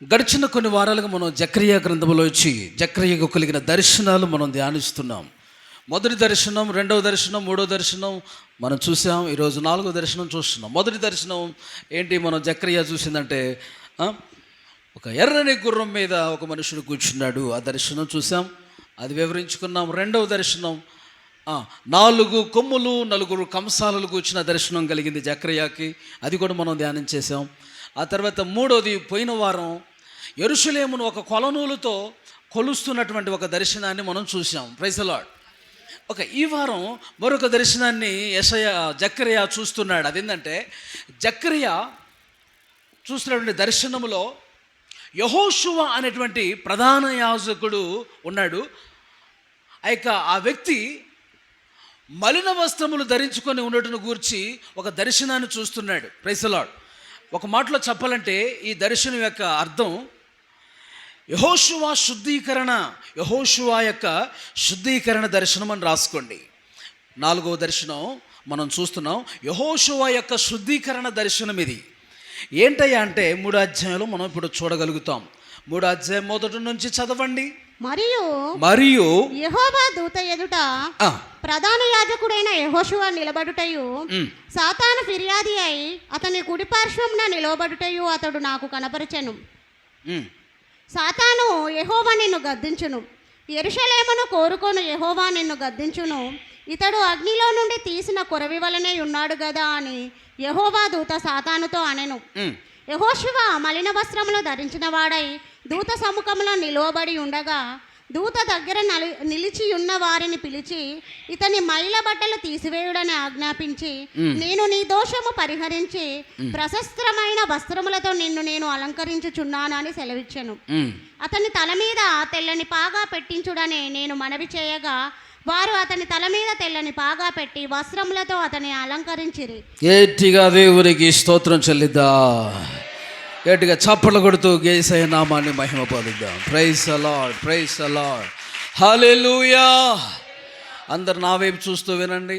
గడిచిన కొన్ని వారాలుగా మనం జకర్యా గ్రంథంలో వచ్చి జకర్యాకు కలిగిన దర్శనాలు మనం ధ్యానిస్తున్నాం. మొదటి దర్శనం, రెండవ దర్శనం, మూడవ దర్శనం మనం చూసాం. ఈరోజు నాలుగో దర్శనం చూస్తున్నాం. మొదటి దర్శనం ఏంటి మనం జకర్యా చూసిందంటే, ఒక ఎర్రని గుర్రం మీద ఒక మనుషుడు కూర్చున్నాడు. ఆ దర్శనం చూసాం, అది వివరించుకున్నాం. రెండవ దర్శనం 4 కొమ్ములు 4 కంసాలు కూర్చున్న దర్శనం కలిగింది జకర్యాకి, అది కూడా మనం ధ్యానం చేసాం. ఆ తర్వాత మూడోది పోయిన వారం యెరూషలేమును ఒక కొలనూలుతో కొలుస్తున్నటువంటి ఒక దర్శనాన్ని మనం చూసాం. Praise the Lord. ఈ వారం మరొక దర్శనాన్ని జకర్యా చూస్తున్నాడు. అదేంటంటే జకర్యా చూస్తున్నటువంటి దర్శనములో యెహోషువ అనేటువంటి ప్రధాన యాజకుడు ఉన్నాడు. ఆ వ్యక్తి మలిన వస్త్రములు ధరించుకొని ఉండటం గూర్చి ఒక దర్శనాన్ని చూస్తున్నాడు. Praise the Lord. ఒక మాటలో చెప్పాలంటే ఈ దర్శనం యొక్క అర్థం యెహోషువ శుద్ధీకరణ, యెహోషువ యొక్క శుద్ధీకరణ దర్శనం అని రాసుకోండి. 4వ దర్శనం మనం చూస్తున్నాం. యెహోషువ యొక్క శుద్ధీకరణ దర్శనం ఇది. ఏంటయ్యా అంటే 3వ అధ్యాయంలో మనం ఇప్పుడు చూడగలుగుతాం. 3వ అధ్యాయం మొదటి నుంచి చదవండి. మరియు యెహోవా దూత ఎదుట ప్రధాన యాజకుడైన యెహోషువ నిలబడుటయు, సాతాను ఫిర్యాది అయి అతని కుడిపార్శ్వమున నిలబడుటయు అతడు నాకు కనపరచెను. సాతాను, యెహోవా నిన్ను గద్దించును, యెరూషలేమును కోరుకొను యెహోవా నిన్ను గద్దించును, ఇతడు అగ్నిలో నుండి తీసిన కొరవి వలనే ఉన్నాడు గదా అని యెహోవా దూత సాతానుతో అనెను. యెహోషువ మలిన వస్త్రములు ధరించిన వాడై దూత సముఖంలో నిలువబడి ఉండగా, దూత దగ్గర నిలిచి ఉన్న వారిని పిలిచి ఇతని మైల బట్టలు తీసివేయుడని ఆజ్ఞాపించి, నేను నీ దోషము పరిహరించి ప్రశస్త్రమైన వస్త్రములతో నిన్ను నేను అలంకరించుచున్నానని సెలవిచ్చెను. అతని తల మీద తెల్లని పాగా పెట్టించుడని నేను మనవి చేయగా, వారు అతని తల మీద తెల్లని పాగా పెట్టి వస్త్రములతో అతని అలంకరించిరి. గట్టిగా దేవునికి స్తోత్రం చెల్లిద్దా, గట్టిగా చప్పట్లు కొడుతూ యేసయ్య నామాన్ని మహిమ పొందుదాం. Praise the lord, praise the lord, hallelujah. అందరు నా వైపు చూస్తూ వినండి,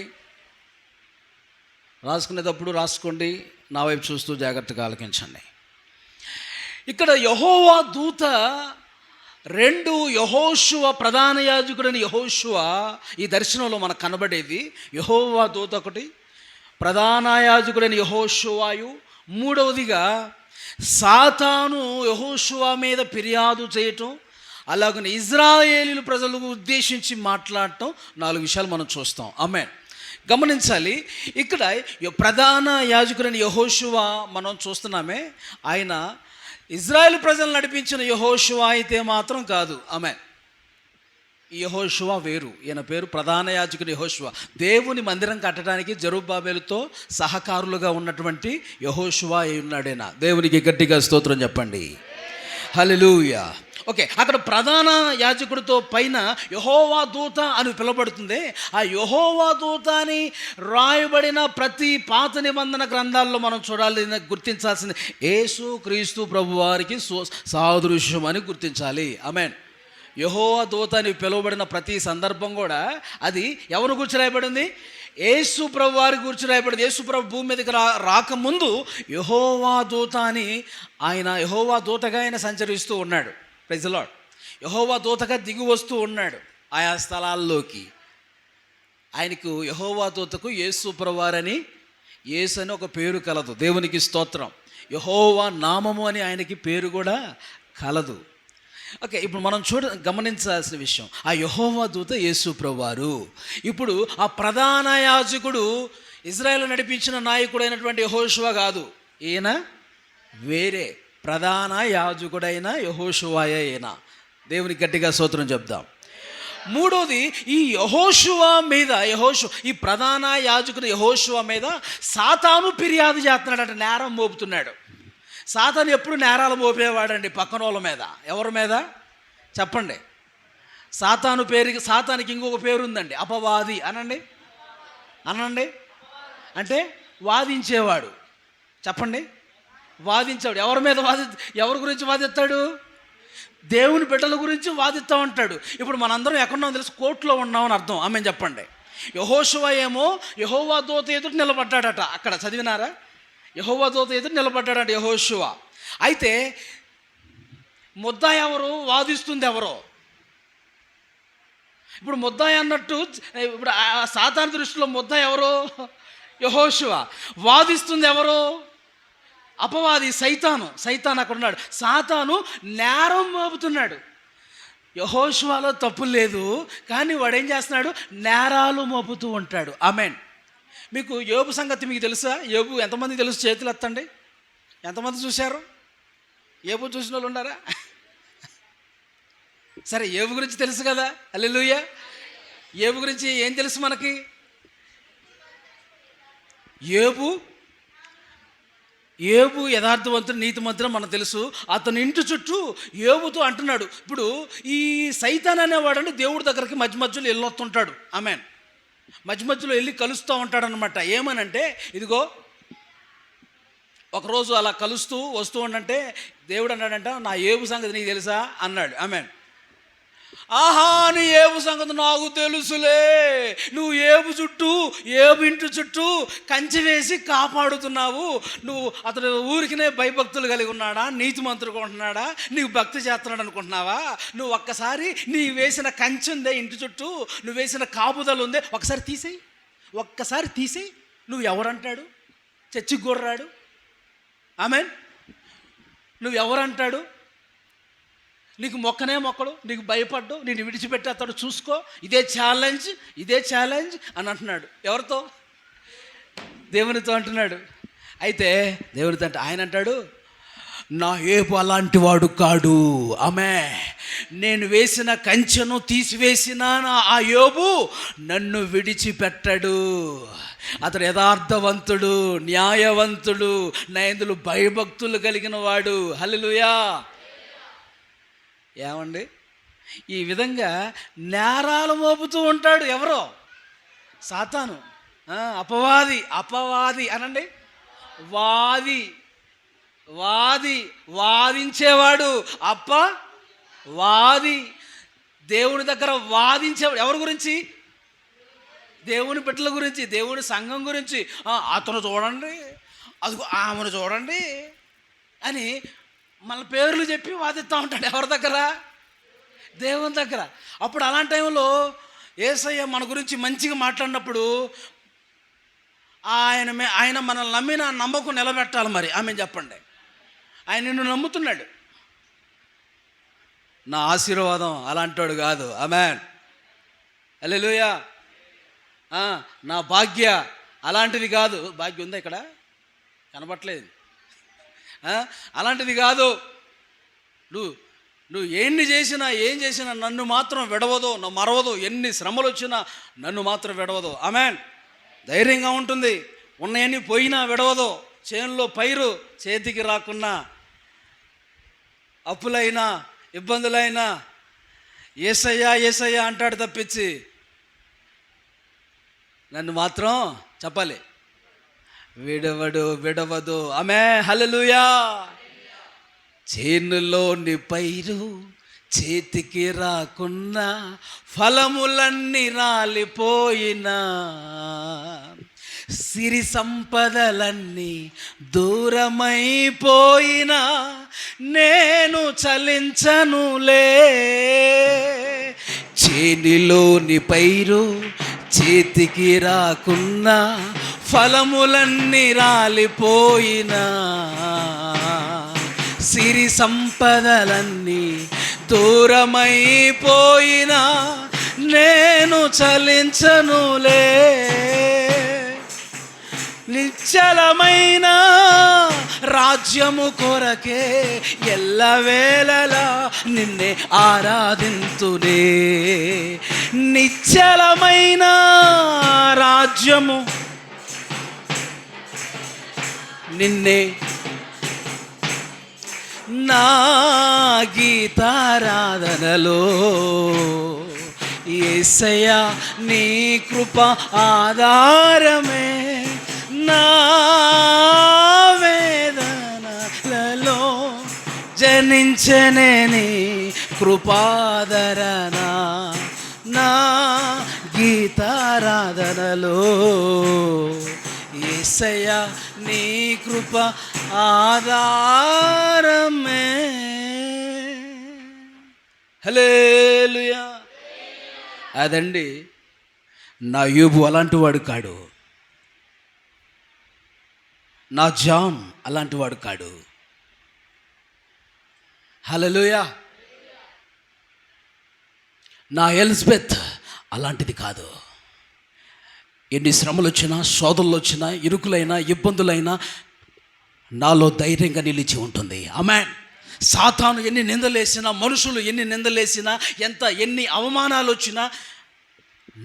రాసుకునేటప్పుడు రాసుకోండి, నా వైపు చూస్తూ జాగ్రత్తగా ఆలకించండి. ఇక్కడ యెహోవా దూత 2, యెహోషువ ప్రధాన యాజకుడైన యెహోషువ, ఈ దర్శనంలో మనకు కనబడేది యెహోవా దూత ఒకటి, ప్రధాన యాజకుడైన యెహోషువాయు. మూడవదిగా సాతాను యెహోషువ మీద ఫిర్యాదు చేయటం, అలాగనే ఇజ్రాయేలీలు ప్రజలకు ఉద్దేశించి మాట్లాడటం, 4 విషయాలు మనం చూస్తాం. ఆమేన్. గమనించాలి, ఇక్కడ ప్రధాన యాజకుడైన యెహోషువ మనం చూస్తున్నామే, ఆయన ఇజ్రాయేల్ ప్రజలు నడిపించిన యెహోషువ అయితే మాత్రం కాదు. ఆమేన్. ఈ యెహోషువ వేరు. ఈయన పేరు ప్రధాన యాజకుడు యెహోషువ. దేవుని మందిరం కట్టడానికి జెరుబ్బాబెలుతో సహకారులుగా ఉన్నటువంటి యెహోషువ ఉన్నాడేనా. దేవునికి గట్టిగా స్తోత్రం చెప్పండి. హల్లెలూయా. అక్కడ ప్రధాన యాజకుడితో పైన యెహోవా దూత అని పిలువబడుతుంది. ఆ యెహోవా దూత అని రాయబడిన ప్రతి పాత నిబంధన గ్రంథాల్లో మనం చూడాలి, గుర్తించాల్సింది యేసు క్రీస్తు ప్రభు వారికి సాదృశ్యం అని గుర్తించాలి. ఆమేన్. యెహోవా దూత అని పిలువబడిన ప్రతి సందర్భం కూడా అది ఎవరు గురించి రాయబడింది? యేసు ప్రభు వారి గురించి రాయబడింది. యేసు ప్రభు భూమి మీదకి రాకముందు యెహోవా దూత అని ఆయన యెహోవా దూతగా ఆయన సంచరిస్తూ ఉన్నాడు. Praise the lord. యెహోవా దూతగా దిగి వస్తూ ఉన్నాడు ఆయా స్థలాల్లోకి. ఆయనకు యెహోవా దూతకు యేసు ప్రభువారని, యేసు అని ఒక పేరు కలదు. దేవునికి స్తోత్రం. యెహోవా నామము అని ఆయనకి పేరు కూడా కలదు. ఇప్పుడు మనం గమనించాల్సిన విషయం, ఆ యెహోవా దూత యేసు ప్రభువారు. ఇప్పుడు ఆ ప్రధాన యాజకుడు ఇజ్రాయేల్ నడిపించిన నాయకుడైనటువంటి యెహోషువ కాదు, ఈయన వేరే ప్రధాన యాజకుడైన యెహోషువాయే ఈయన. దేవునికి గట్టిగా స్తోత్రం చెప్దాం. మూడోది, ఈ యెహోషువ మీద ఈ ప్రధాన యాజకుడు యెహోషువ మీద సాతాను ఫిర్యాదు చేస్తున్నాడు, నేరం మోపుతున్నాడు. సాతాను ఎప్పుడు నేరాలు మోపేవాడండి పక్కన వాళ్ళ మీద. ఎవరి మీద చెప్పండి? సాతానికి ఇంకొక పేరు ఉందండి, అపవాది. అనండి అంటే వాదించేవాడు. చెప్పండి, వాదించాడు. ఎవరి గురించి వాదిస్తాడు? దేవుని బిడ్డల గురించి వాదిస్తూ ఉంటాడు. ఇప్పుడు మనందరం ఎక్కడున్నామో తెలుసు, కోర్టులో ఉన్నామని అర్థం. ఆమె చెప్పండి. యెహోషువ ఏమో యెహోవా దూత ఎదుట నిలబడ్డాడట. అక్కడ చదివినారా? యెహోవా దూత ఎదుట నిలబడ్డాడట యెహోషువ. అయితే ముద్దాయి ఎవరు, వాదిస్తుంది ఎవరో? ఇప్పుడు ముద్దాయి అన్నట్టు ఇప్పుడు ఆ సాతాను దృష్టిలో ముద్దాయి ఎవరు? యెహోషువ. వాదిస్తుంది ఎవరు? అపవాది సైతాను అక్కడ ఉన్నాడు. సాతాను నేరం మోపుతున్నాడు. యెహోషువలో తప్పు లేదు, కానీ వాడు ఏం చేస్తున్నాడు? నేరాలు మోపుతూ ఉంటాడు. ఆమేన్. మీకు యోబు సంగతి మీకు తెలుసా? యోబు ఎంతమంది తెలుసు? చేతులు ఎత్తండి. ఎంతమంది చూశారు? యోబు చూసిన వాళ్ళు ఉన్నారా? సరే, యోబు గురించి తెలుసు కదా. హల్లెలూయా. యోబు గురించి ఏం తెలుసు మనకి? యోబు యథార్థవంతుడు, నీతిమంతుడు మనకు తెలుసు. అతని ఇంటి చుట్టూ యోబుతో అంటున్నాడు. ఇప్పుడు ఈ సైతాన్ అనేవాడండి దేవుడి దగ్గరికి మధ్య మధ్యలో వెళ్ళొస్తుంటాడు. ఆమేన్. మధ్య మధ్యలో వెళ్ళి కలుస్తూ ఉంటాడు అనమాట. ఏమనంటే, ఇదిగో ఒకరోజు అలా కలుస్తూ వస్తూ ఉండంటే దేవుడు అన్నాడంట, నా యోబు సంగతి నీకు తెలుసా అన్నాడు. ఆమేన్. ఆహా, నీ యోబు సంగతి నాకు తెలుసులే. నువ్వు యోబు ఇంటి చుట్టూ కంచె వేసి కాపాడుతున్నావు. నువ్వు అతడు ఊరికినే భయభక్తులు కలిగి ఉన్నాడా, నీతిమంతుడు ఉంటున్నాడా, నీకు భక్తి చేస్తున్నాడు అనుకుంటున్నావా? నువ్వు ఒక్కసారి నీ వేసిన కంచె ఉందే ఇంటి చుట్టూ, నువ్వు వేసిన కాపుదలు ఉందే, ఒక్కసారి తీసేయి. నువ్వు ఎవరంటాడు? చర్చికి గొర్రాడు. ఆమేన్. నువ్వు ఎవరంటాడు? నీకు మొక్కడు, నీకు భయపడ్డు, నేను విడిచిపెట్టేస్తాడు, చూసుకో. ఇదే ఛాలెంజ్ అని అంటున్నాడు. ఎవరితో? దేవునితో అంటున్నాడు. అయితే దేవునితో అంటే ఆయన అంటాడు, నా యోబు అలాంటి వాడు కాడు. ఆమె నేను వేసిన కంచెను తీసివేసిన ఆ యోబు నన్ను విడిచిపెట్టడు. అతడు యథార్థవంతుడు, న్యాయవంతుడు, నా యందు భయభక్తులు కలిగిన వాడు. హల్లెలూయా. ఏమండి, ఈ విధంగా నేరాలు మోపుతూ ఉంటాడు. ఎవరో? సాతాను. అపవాది అనండి. వాదించేవాడు. వాది. దేవుని దగ్గర వాదించేవాడు. ఎవరి గురించి? దేవుని బిడ్డల గురించి, దేవుని సంఘం గురించి. అతను చూడండి, అది ఆమెను చూడండి అని మన పేర్లు చెప్పి వాదిస్తూ ఉంటాడు. ఎవరి దగ్గర? దేవుని దగ్గర. అప్పుడు అలాంటి టైంలో యేసయ్య మన గురించి మంచిగా మాట్లాడినప్పుడు ఆయన మనల్ని నమ్మిన నమ్మకం నిలబెట్టాలి. మరి ఆమె చెప్పండి, ఆయన నిన్ను నమ్ముతున్నాడు. నా ఆశీర్వాదం అలాంటోడు కాదు. ఆమేన్. హల్లెలూయా. నా భాగ్య అలాంటిది కాదు. భాగ్యం ఉందా ఇక్కడ? కనబట్లేదు. అలాంటిది కాదు. నువ్వు ఏం చేసినా నన్ను మాత్రం విడవదు, మరవదు. ఎన్ని శ్రమలు వచ్చినా నన్ను మాత్రం విడవదు. ఆమేన్. ధైర్యంగా ఉంటుంది. ఉన్నాయని పోయినా విడవదు. చేనులో పైరు చేతికి రాకున్నా, అప్పులైనా ఇబ్బందులైనా యేసయ్యా అంటాడు తప్పించి నన్ను మాత్రం చెప్పాలి విడవదు. ఆమె. హల్లెలూయా. చేనులోని పైరు చేతికి రాకున్నా, ఫలములన్నీ రాలిపోయినా, సిరి సంపదలన్నీ దూరమైపోయినా, నేను చలించనులే. చేనిలోని పైరు చేతికి రాకున్నా, ఫలములన్నీ రాలిపోయినా, సిరి సంపదలన్నీ దూరమైపోయినా, నేను చలించనులే. నిశ్చలమైన రాజ్యము కొరకే ఎల్లవేళలా నిన్నే ఆరాధింతునే. నిశ్చలమైన రాజ్యము నిన్నే. నా గీతారాధనలో యేసయ్యా నీ కృప ఆధారమే. నా వేదనలలో జనించనే నీ కృపాదరణ. నా గీతారాధనలో యేసయ్యా నీ కృప ఆధారమే. హల్లెలూయా. అదండి, నా యోబు అలాంటి వాడు కాడు, నా జాన్ అలాంటి వాడు కాడు. హల్లెలూయా. నా ఎలిజబెత్ అలాంటిది కాదు. ఎన్ని శ్రమలు వచ్చినా, శోధనలు వచ్చినా, ఇరుకులైనా, ఇబ్బందులైనా నాలో ధైర్యంగా నిలిచి ఉంటుంది. ఆమేన్. సాతాను ఎన్ని నిందలేసినా, మనుషులు ఎన్ని నిందలేసినా, ఎన్ని అవమానాలు వచ్చినా,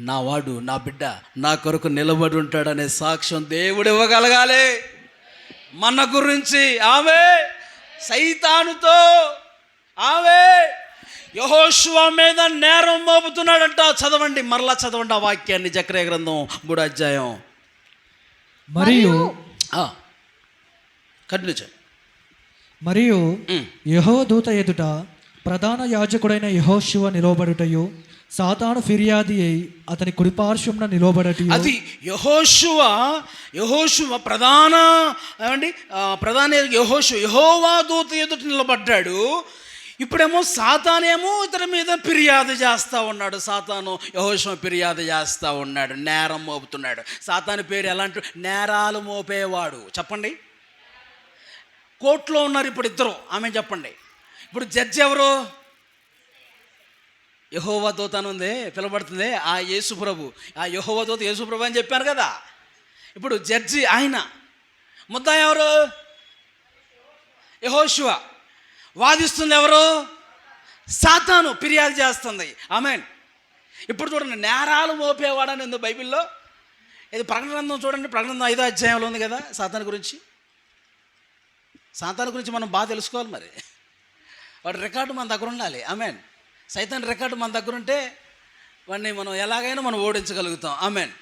నా వాడు, నా బిడ్డ నా కొరకు నిలబడి ఉంటాడనే సాక్ష్యం దేవుడు ఇవ్వగలగాలి మన గురించి. ఆమె సైతానుతో ఆమె యెహోషువ మీద నేరం మోపుతున్నాడంట. చదవండి, మరలా చదవండి ఆ వాక్యాన్ని, జకర్యా గ్రంథం 3వ అధ్యాయం. మరియు కంటిన్యూ చేయండి. మరియు యెహోవా దూత ఎదుట ప్రధాన యాజకుడైన యెహోషువ నిలవబడుటయు, సాతాను ఫిర్యాది అయి అతని కుడిపార్శ్వమున నిలవబడటయు. అది యెహోషువ ప్రధాన యెహోవా దూత ఎదుట నిలబడ్డాడు. ఇప్పుడేమో సాతానేమో ఇతని మీద ఫిర్యాదు చేస్తూ ఉన్నాడు. సాతాను యెహోషువ ఫిర్యాదు చేస్తూ ఉన్నాడు, నేరం మోపుతున్నాడు. సాతాను పేరు ఎలాంటి? నేరాలు మోపేవాడు. చెప్పండి. కోర్టులో ఉన్నారు ఇప్పుడు ఇద్దరు. ఆమె చెప్పండి. ఇప్పుడు జడ్జి ఎవరు? యెహోవా దూత అని ఉంది, పిలబడుతుంది ఆ యేసుప్రభు. ఆ యెహోవా దూత యేసుప్రభు అని చెప్పాను కదా. ఇప్పుడు జడ్జి ఆయన. ముద్దాయి ఎవరు? యెహోషువ. వాదిస్తుంది ఎవరు? సాతాను ఫిర్యాదు చేస్తుంది. ఆమేన్. ఇప్పుడు చూడండి, నేరాలు మోపేవాడని ఉంది బైబిల్లో. ఇది ప్రకటన గ్రంథం చూడండి, ప్రకటన గ్రంథం 5వ అధ్యాయంలో ఉంది కదా సాతాను గురించి. సాతాను గురించి మనం బాగా తెలుసుకోవాలి. మరి వాడి రికార్డు మన దగ్గర ఉండాలి. ఆమేన్. సైతాన్ రికార్డు మన దగ్గర ఉంటే వాడిని మనం ఎలాగైనా మనం ఓడించగలుగుతాం. ఆమేన్.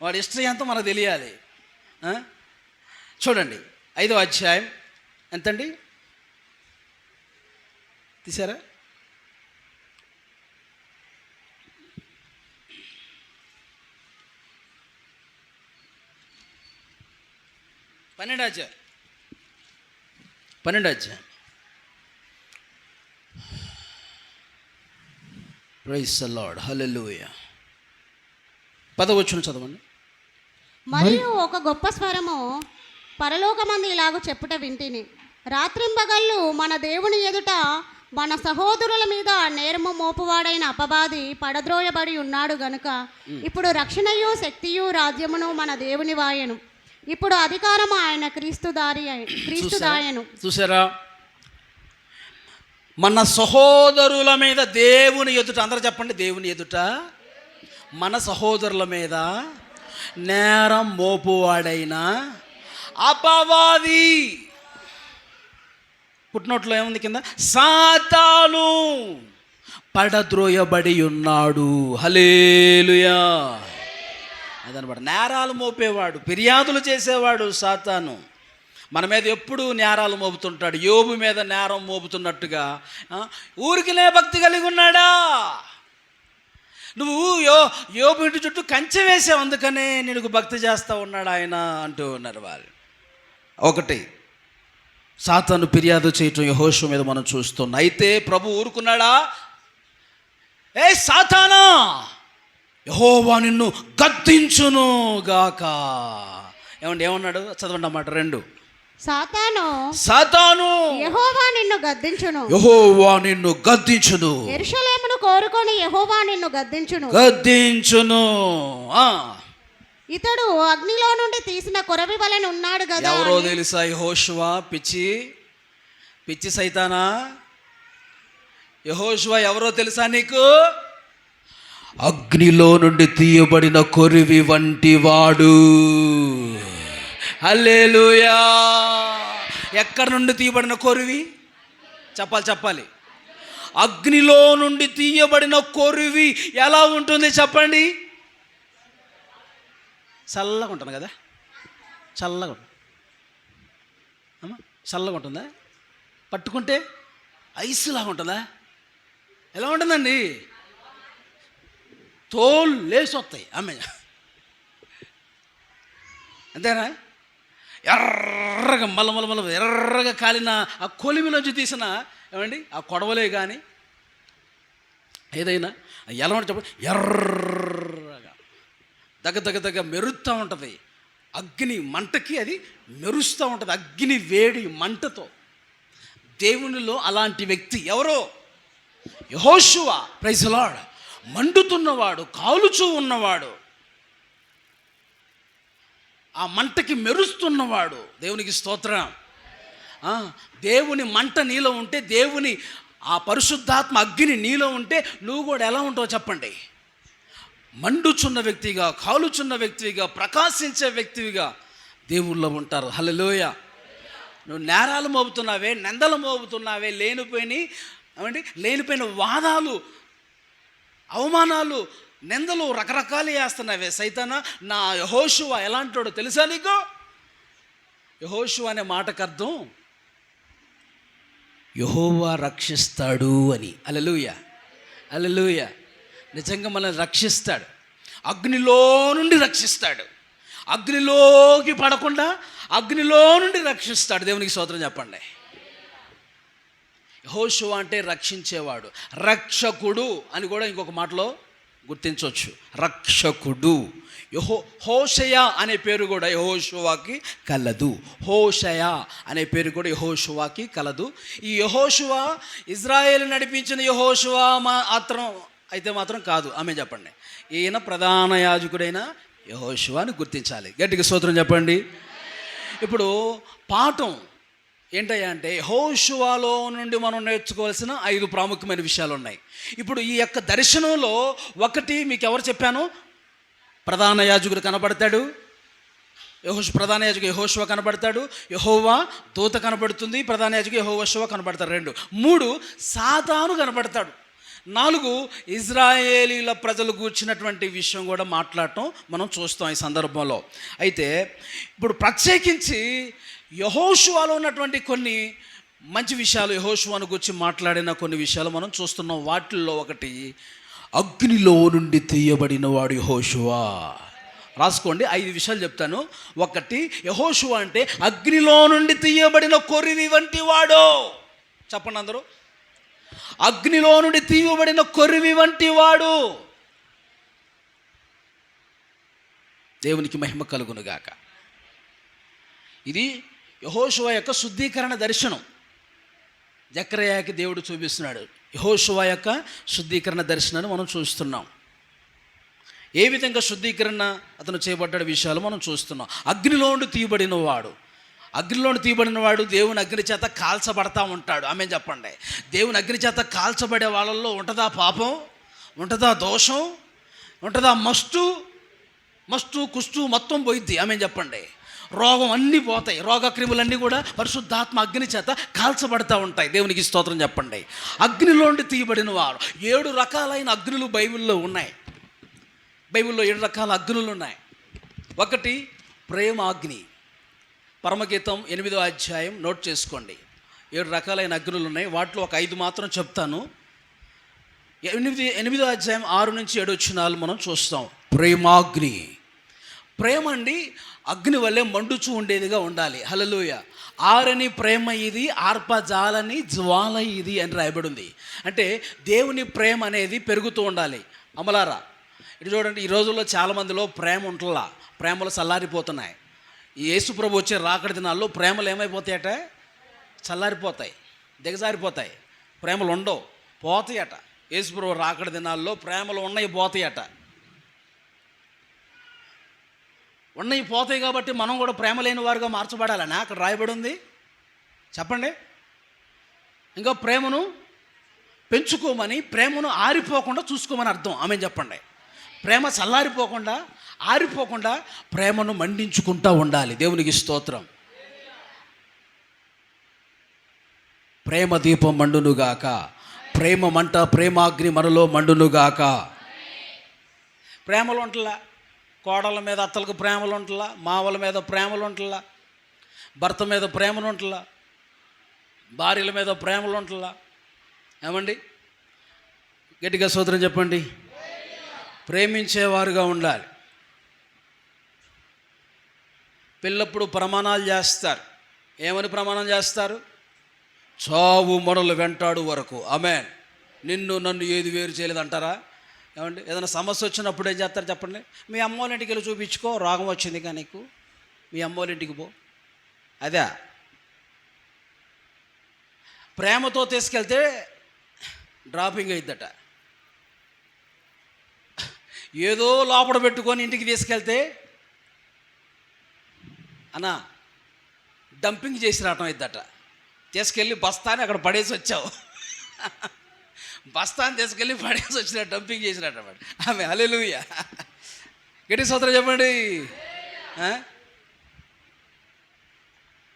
వాడి హిస్టరీ అంతా మనకు తెలియాలి. చూడండి 5వ అధ్యాయం ఎంతండి? తీసారా? పన్నెండు అధ్యాయం. Praise the lord. హల్లెలూయా. 10వ వచనం చదవండి. మరియు ఒక గొప్ప స్వరము పరలోకమందు ఇలాగ చెప్పుట వింటిని, రాత్రింబగళ్ళు మన దేవుని ఎదుట మన సహోదరుల మీద నేరము మోపువాడైన అపవాది పడద్రోయబడి ఉన్నాడు గనుక ఇప్పుడు రక్షణయు శక్తియు రాజ్యమును మన దేవుని వాయను. ఇప్పుడు అధికారము ఆయన క్రీస్తు దాయను. చూసారా? మన సహోదరుల మీద దేవుని ఎదుట, అందరూ చెప్పండి, దేవుని ఎదుట మన సహోదరుల మీద నేరం మోపువాడైన అపవాది, పుట్టినోట్లో ఏముంది కింద, సాతాను పడద్రోయబడి ఉన్నాడు. హల్లెలూయా. అదనమాట. నేరాలు మోపేవాడు, ఫిర్యాదులు చేసేవాడు సాతాను. మన మీద ఎప్పుడు నేరాలు మోపుతుంటాడు. యోబు మీద నేరం మోపుతున్నట్టుగా ఊరికినే భక్తి కలిగి ఉన్నాడా? నువ్వు యోబు ఇంటి చుట్టూ కంచె వేసావు, అందుకనే నీకు భక్తి చేస్తూ ఉన్నాడు ఆయన అంటూ ఉన్నారు వాళ్ళు. ఒకటి, సాతాను ఫిర్యాదు చేయటం యెహోషువ మీద మనం చూస్తున్నాం. అయితే ప్రభు ఊరుకున్నాడా? ఏ సాతానా, యెహోవా నిన్ను గద్దించును గాక. ఏమన్నాడు? చదవండి అన్నమాట. 2, సాతాను యెహోవా నిన్ను గద్దించును, యెరూషలేమును కోరుకొని యెహోవా నిన్ను గద్దించును. ఇతడు అగ్నిలో నుండి తీసిన కొరవి వలె ఉన్నాడు కదా. ఎవరో తెలుసా? యెహోషువ. పిచ్చి సైతానా, యెహోషువ ఎవరో తెలుసా నీకు? అగ్నిలో నుండి తీయబడిన కొరివి వంటి వాడు. హల్లెలూయా. ఎక్కడి నుండి తీయబడిన కొరివి? చెప్పాలి. అగ్నిలో నుండి తీయబడిన కొరివి ఎలా ఉంటుంది చెప్పండి? చల్లగా ఉంటుంది కదా. చల్లగా ఉంటుందా? పట్టుకుంటే ఐస్ లాగా ఉంటుందా? ఎలా ఉంటుందండి? తోలు లేసి వస్తాయి ఆమె. అంతేనా? ఎర్రగా మల్ల ఎర్రగా కాలిన ఆ కొలిమిలోంచి తీసిన ఆ కొడవలే కానీ ఏదైనా ఎలా ఉంటుంది చెప్పండి, ఎర్రగా దగ్గ మెరుస్తూ ఉంటుంది. అగ్ని మంటకి అది మెరుస్తూ ఉంటుంది, అగ్ని వేడి మంటతో. దేవునిలో అలాంటి వ్యక్తి ఎవరో? యెహోషువ. Praise the lord. మండుతున్నవాడు, కాలుచూ ఉన్నవాడు, ఆ మంటకి మెరుస్తున్నవాడు. దేవునికి స్తోత్రం. దేవుని మంట నీలో ఉంటే, దేవుని ఆ పరిశుద్ధాత్మ అగ్ని నీలో ఉంటే నువ్వు కూడా ఎలా ఉంటావో చెప్పండి? మండుచున్న వ్యక్తిగా, కాలుచున్న వ్యక్తిగా, ప్రకాశించే వ్యక్తిగా దేవుళ్ళో ఉంటారు. హల్లెలూయ. నువ్వు నేరాలు మోపుతున్నావే, నిందలు మోపుతున్నావే, లేనిపోయిన వాదాలు, అవమానాలు, నిందలు రకరకాలు వేస్తున్నావే సైతానా, నా యెహోషువ ఎలాంటోడో తెలుసా నీకు? యెహోషువ అనే మాటకు అర్థం యెహోవా రక్షిస్తాడు అని. హల్లెలూయా, హల్లెలూయా. నిజంగా మనల్ని రక్షిస్తాడు, అగ్నిలో నుండి రక్షిస్తాడు, అగ్నిలోకి పడకుండా అగ్నిలో నుండి రక్షిస్తాడు. దేవునికి స్తోత్రం చెప్పండి. యెహోషువ అంటే రక్షించేవాడు, రక్షకుడు అని కూడా ఇంకొక మాటలో గుర్తించవచ్చు. రక్షకుడు. హోషయ అనే పేరు కూడా యెహోషువకి కలదు. హోషయ అనే పేరు కూడా యెహోషువకి కలదు. ఈ యెహోషువ ఇజ్రాయేలు నడిపించిన యెహోషువ అయితే మాత్రం కాదు. ఆమె చెప్పండి. ఈయన ప్రధాన యాజకుడైన యెహోషువ అని గుర్తించాలి. గట్టిగా స్తోత్రం చెప్పండి. ఇప్పుడు పాఠం ఏంటయ్యా అంటే, యెహోషువలో నుండి మనం నేర్చుకోవాల్సిన 5 ప్రాముఖ్యమైన విషయాలు ఉన్నాయి. ఇప్పుడు ఈ యొక్క దర్శనంలో ఒకటి మీకు ఎవరు చెప్పాను? ప్రధాన యాజకుడు కనబడతాడు, ప్రధాన యాజకుడు యెహోషువ కనబడతాడు, యెహోవా దూత కనబడుతుంది, ప్రధాన యాజకుడు యెహోషువ కనబడతాడు. 2, 3 సాతాను కనబడతాడు. 4 ఇజ్రాయేలీల ప్రజలు కూర్చున్నటువంటి విషయం కూడా మాట్లాడటం మనం చూస్తాం ఈ సందర్భంలో. అయితే ఇప్పుడు ప్రత్యేకించి యెహోషువలో ఉన్నటువంటి కొన్ని మంచి విషయాలు, యెహోషువను గురించి మాట్లాడిన కొన్ని విషయాలు మనం చూస్తున్నాం. వాటిల్లో ఒకటి, అగ్నిలో నుండి తీయబడిన వాడు యెహోషువ. రాసుకోండి, 5 విషయాలు చెప్తాను. 1, యెహోషువ అంటే అగ్నిలో నుండి తీయబడిన కొరివి వంటి వాడు. చెప్పండి అందరూ. అగ్నిలో నుండి తీయబడిన కొరివి వంటి వాడు. దేవునికి మహిమ కలుగునుగాక. ఇది యెహోషువ యొక్క శుద్ధీకరణ దర్శనం. జకర్యాకి దేవుడు చూపిస్తున్నాడు యెహోషువ యొక్క శుద్ధీకరణ దర్శనాన్ని మనం చూస్తున్నాం. ఏ విధంగా శుద్ధీకరణ అతను చేయబడ్డ విషయాలు మనం చూస్తున్నాం. అగ్నిలో నుండి తీయబడిన వాడు, దేవుని అగ్ని చేత కాల్చబడతా ఉంటాడు. ఆమె చెప్పండి. దేవుని అగ్ని చేత కాల్చబడే వాళ్ళల్లో ఉంటుందా పాపం? ఉంటుందా దోషం? ఉంటుందా మస్తు కుస్తు మొత్తం పోయిద్ది. ఆమె చెప్పండి. రోగం అన్నీ పోతాయి, రోగక్రిములన్నీ కూడా పరిశుద్ధాత్మ అగ్ని చేత కాల్చబడతా ఉంటాయి. దేవునికి స్తోత్రం చెప్పండి. అగ్నిలో నుండి తీయబడిన వారు. 7 రకాలైన అగ్నులు బైబిల్లో ఉన్నాయి. బైబిల్లో 7 రకాల అగ్నులు ఉన్నాయి. 1 ప్రేమాగ్ని. పరమగీతం 8వ అధ్యాయం నోట్ చేసుకోండి. 7 రకాలైన అగ్నులు ఉన్నాయి. వాటిలో ఒక 5 మాత్రం చెప్తాను. 8వ అధ్యాయం 6 నుంచి 7 వచనాలు మనం చూస్తాం. ప్రేమాగ్ని. ప్రేమ అండి అగ్ని వల్లే మండుచూ ఉండేదిగా ఉండాలి. హల్లెలూయ. ఆరని ప్రేమ ఇది, ఆర్పజాలని జ్వాల ఇది అని రాయబడింది. అంటే దేవుని ప్రేమ అనేది పెరుగుతూ ఉండాలి. అమలారా, ఇటు చూడండి, ఈ రోజుల్లో చాలామందిలో ప్రేమ ఉంటలా, ప్రేమలు చల్లారిపోతున్నాయి. ఈ యేసుప్రభు వచ్చే రాకడి దినాల్లో ప్రేమలు ఏమైపోతాయట? చల్లారిపోతాయి, దిగజారిపోతాయి. ప్రేమలు ఉండవు, పోతాయట. యేసుప్రభు రాకడి దినాల్లో ప్రేమలు ఉన్నాయి, పోతాయట. ఉన్నాయి, పోతాయి కాబట్టి మనం కూడా ప్రేమ లేని వారుగా మార్చబడాలని అక్కడ రాయబడి ఉంది. చెప్పండి. ఇంకా ప్రేమను పెంచుకోమని, ప్రేమను ఆరిపోకుండా చూసుకోమని అర్థం. ఆమె చెప్పండి. ప్రేమ చల్లారిపోకుండా, ఆరిపోకుండా ప్రేమను మండించుకుంటూ ఉండాలి. దేవునికి స్తోత్రం. ప్రేమ దీపం మండునుగాక, ప్రేమ మంట, ప్రేమాగ్ని మనలో మండునుగాక. ప్రేమలు ఉంటలా, కోడళ్ళ మీద అత్తలకు ప్రేమలు ఉంటలా, మావల మీద ప్రేమలు ఉంటలా, భర్త మీద ప్రేమలు ఉంటలా, భార్యల మీద ప్రేమలు ఉంటలా. ఏమండి? గట్టిగా స్తోత్రం చెప్పండి. ప్రేమించేవారుగా ఉండాలి. పిల్లప్పుడు ప్రమాణాలు చేస్తారు. ఏమని ప్రమాణం చేస్తారు? చావు మనలు వెంటాడు వరకు. ఆమేన్. నిన్ను నన్ను ఏది వేరు చేయలేదు అంటారా? ఏమండి, ఏదైనా సమస్య వచ్చినప్పుడు ఏం చేస్తారు చెప్పండి? మీ అమ్మ వాళ్ళ ఇంటికి వెళ్ళి చూపించుకో, రోగం వచ్చింది కానీ నీకు, మీ అమ్మ వాళ్ళ ఇంటికి పో. అదే ప్రేమతో తీసుకెళ్తే డ్రాపింగ్ అయిద్దట. ఏదో లోపల పెట్టుకొని ఇంటికి తీసుకెళ్తే అన్నా డంపింగ్ చేసి రావటం అయిద్దట. తీసుకెళ్ళి బస్తాని అక్కడ పడేసి వచ్చావు, బస్తాన్ని తీసుకెళ్ళి పడేసి వచ్చిన డంపింగ్ చేసినట్టు ఆమె. హల్లెలూయా, గట్టి స్తోత్రం చెప్పండి.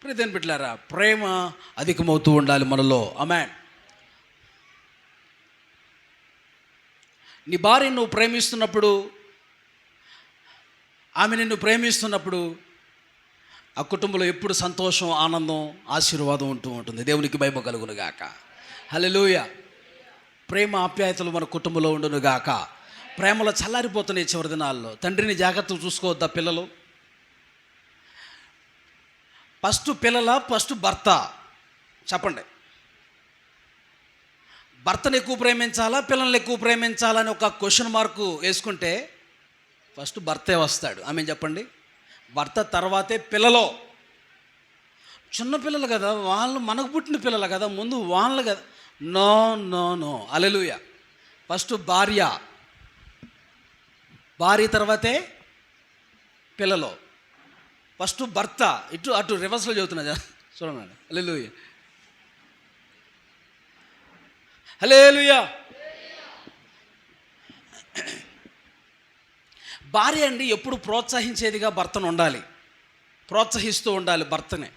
ప్రియమైన బిడ్డలారా, ప్రేమ అధికమవుతూ ఉండాలి మనలో. ఆమేన్. నీ భార్యను నువ్వు ప్రేమిస్తున్నప్పుడు, ఆమె నిన్ను ప్రేమిస్తున్నప్పుడు ఆ కుటుంబంలో ఎప్పుడు సంతోషం, ఆనందం, ఆశీర్వాదం ఉంటూ ఉంటుంది. దేవునికి మహిమ కలుగును గాక. హల్లెలూయా. ప్రేమ ఆప్యాయతలు మన కుటుంబంలో ఉండును గాక. ప్రేమలో చల్లారిపోతున్నాయి చివరి దినాల్లో. తండ్రిని జాగ్రత్తగా చూసుకోవద్దా పిల్లలు? ఫస్ట్ భర్త చెప్పండి. భర్తను ఎక్కువ ప్రేమించాలా, పిల్లల్ని ఎక్కువ ప్రేమించాలని ఒక క్వశ్చన్ మార్కు వేసుకుంటే ఫస్ట్ భర్తే వస్తాడు. ఆమె చెప్పండి. భర్త తర్వాతే పిల్లలు. చిన్న పిల్లలు కదా వాళ్ళు, మనకు పుట్టిన పిల్లలు కదా, ముందు వాళ్ళు కదా. No no no. Hallelujah. First భార్య తర్వాతే పిల్లలు. ఫస్ట్ భర్త. అటు రివర్స్లో చెబుతున్నా చూడండి. హల్లెలూయా, హల్లెలూయా. భార్య అండి ఎప్పుడు ప్రోత్సహించేదిగా భర్తను ఉండాలి, ప్రోత్సహిస్తూ ఉండాలి భర్తని.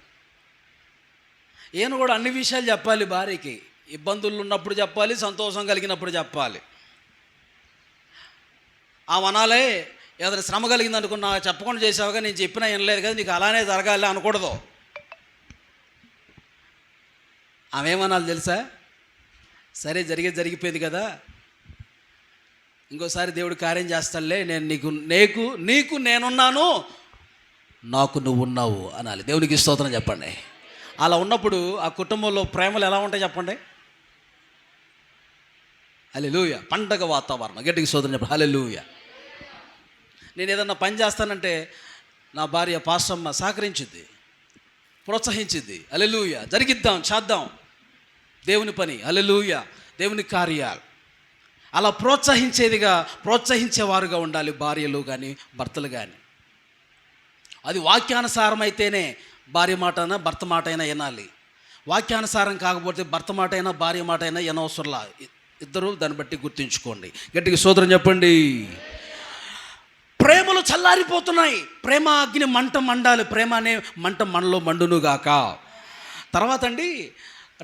ఈయన కూడా అన్ని విషయాలు చెప్పాలి భార్యకి. ఇబ్బందులు ఉన్నప్పుడు చెప్పాలి, సంతోషం కలిగినప్పుడు చెప్పాలి. ఆ వనాలే ఏదైనా శ్రమ కలిగింది అనుకున్నా, చెప్పకుండా చేసావుగా, నేను చెప్పినా వినలేదు కదా, నీకు అలానే జరగాలి అనకూడదు. ఆమె ఏమనాలి తెలుసా? సరే జరిగిపోయింది కదా, ఇంకోసారి దేవుడు కార్యం చేస్తాడులే, నేను నీకు నేనున్నాను, నాకు నువ్వు ఉన్నావు అనాలి. దేవునికి స్తోత్రం చెప్పండి. అలా ఉన్నప్పుడు ఆ కుటుంబంలో ప్రేమలు ఎలా ఉంటాయి చెప్పండి? హల్లెలూయా. పండగ వాతావరణం. గట్టికి స్తోత్రం చెప్పండి. హల్లెలూయా. నేను ఏదన్నా పని చేస్తానంటే నా భార్య పాస్టమ్మ సహకరించుద్ది, ప్రోత్సహించుద్ది. హల్లెలూయా. జరిగిద్దాం, చేద్దాం దేవుని పని. హల్లెలూయా. దేవుని కార్యాలు అలా ప్రోత్సహించేవారుగా ఉండాలి భార్యలు కానీ భర్తలు కానీ. అది వాక్యానుసారం అయితేనే భార్య మాట అయినా భర్త మాట అయినా వినాలి. వాక్యానుసారం కాకపోతే భర్త మాట అయినా భార్య మాట అయినా వినవసరంలా. ఇద్దరు దాన్ని బట్టి గుర్తుంచుకోండి. గట్టిగా స్తోత్రం చెప్పండి. ప్రేమలు చల్లారిపోతున్నాయి. ప్రేమ అగ్ని మంట మండాలి. ప్రేమ అనే మంట మనలో మండునుగాక. తర్వాత అండి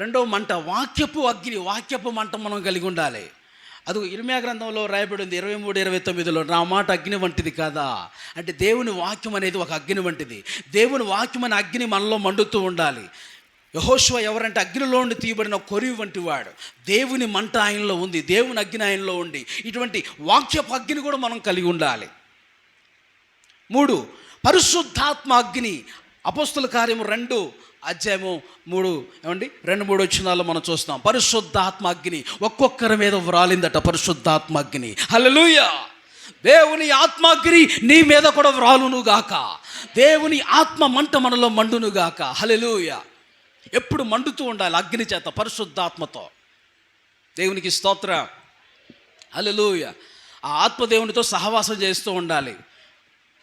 రెండో మంట వాక్యపు అగ్ని, వాక్యపు మంట మనం కలిగి ఉండాలి. అది ఇర్మీయా గ్రంథంలో రాయబడింది 23:29లో, నా మాట అగ్ని వంటిది కాదా అంటే దేవుని వాక్యం అనేది ఒక అగ్ని వంటిది. దేవుని వాక్యం అనే అగ్ని మనలో మండుతూ ఉండాలి. యెహోషువ ఎవరంటే అగ్నిలో నుండి తీయబడిన కొరివి వంటి వాడు. దేవుని మంట ఆయనలో ఉంది, దేవుని అగ్ని ఆయనలో ఉంది. ఇటువంటి వాక్యపు అగ్ని కూడా మనం కలిగి ఉండాలి. 3 పరిశుద్ధాత్మ అగ్ని. అపోస్తుల కార్యము 2:3 ఏమండి 2-3 వచనాల్లో మనం చూస్తాం. పరిశుద్ధాత్మ అగ్ని ఒక్కొక్కరి మీద వ్రాలిందట. పరిశుద్ధాత్మ అగ్ని. హల్లెలూయా. దేవుని ఆత్మాగ్ని నీ మీద కూడా వ్రాలునుగాక. దేవుని ఆత్మ మంట మనలో మండునుగాక. హల్లెలూయా. ఎప్పుడు మండుతూ ఉండాలి అగ్ని చేత, పరిశుద్ధాత్మతో. దేవునికి స్తోత్రం. హల్లెలూయా. ఆ ఆత్మ దేవునితో సహవాసం చేస్తూ ఉండాలి.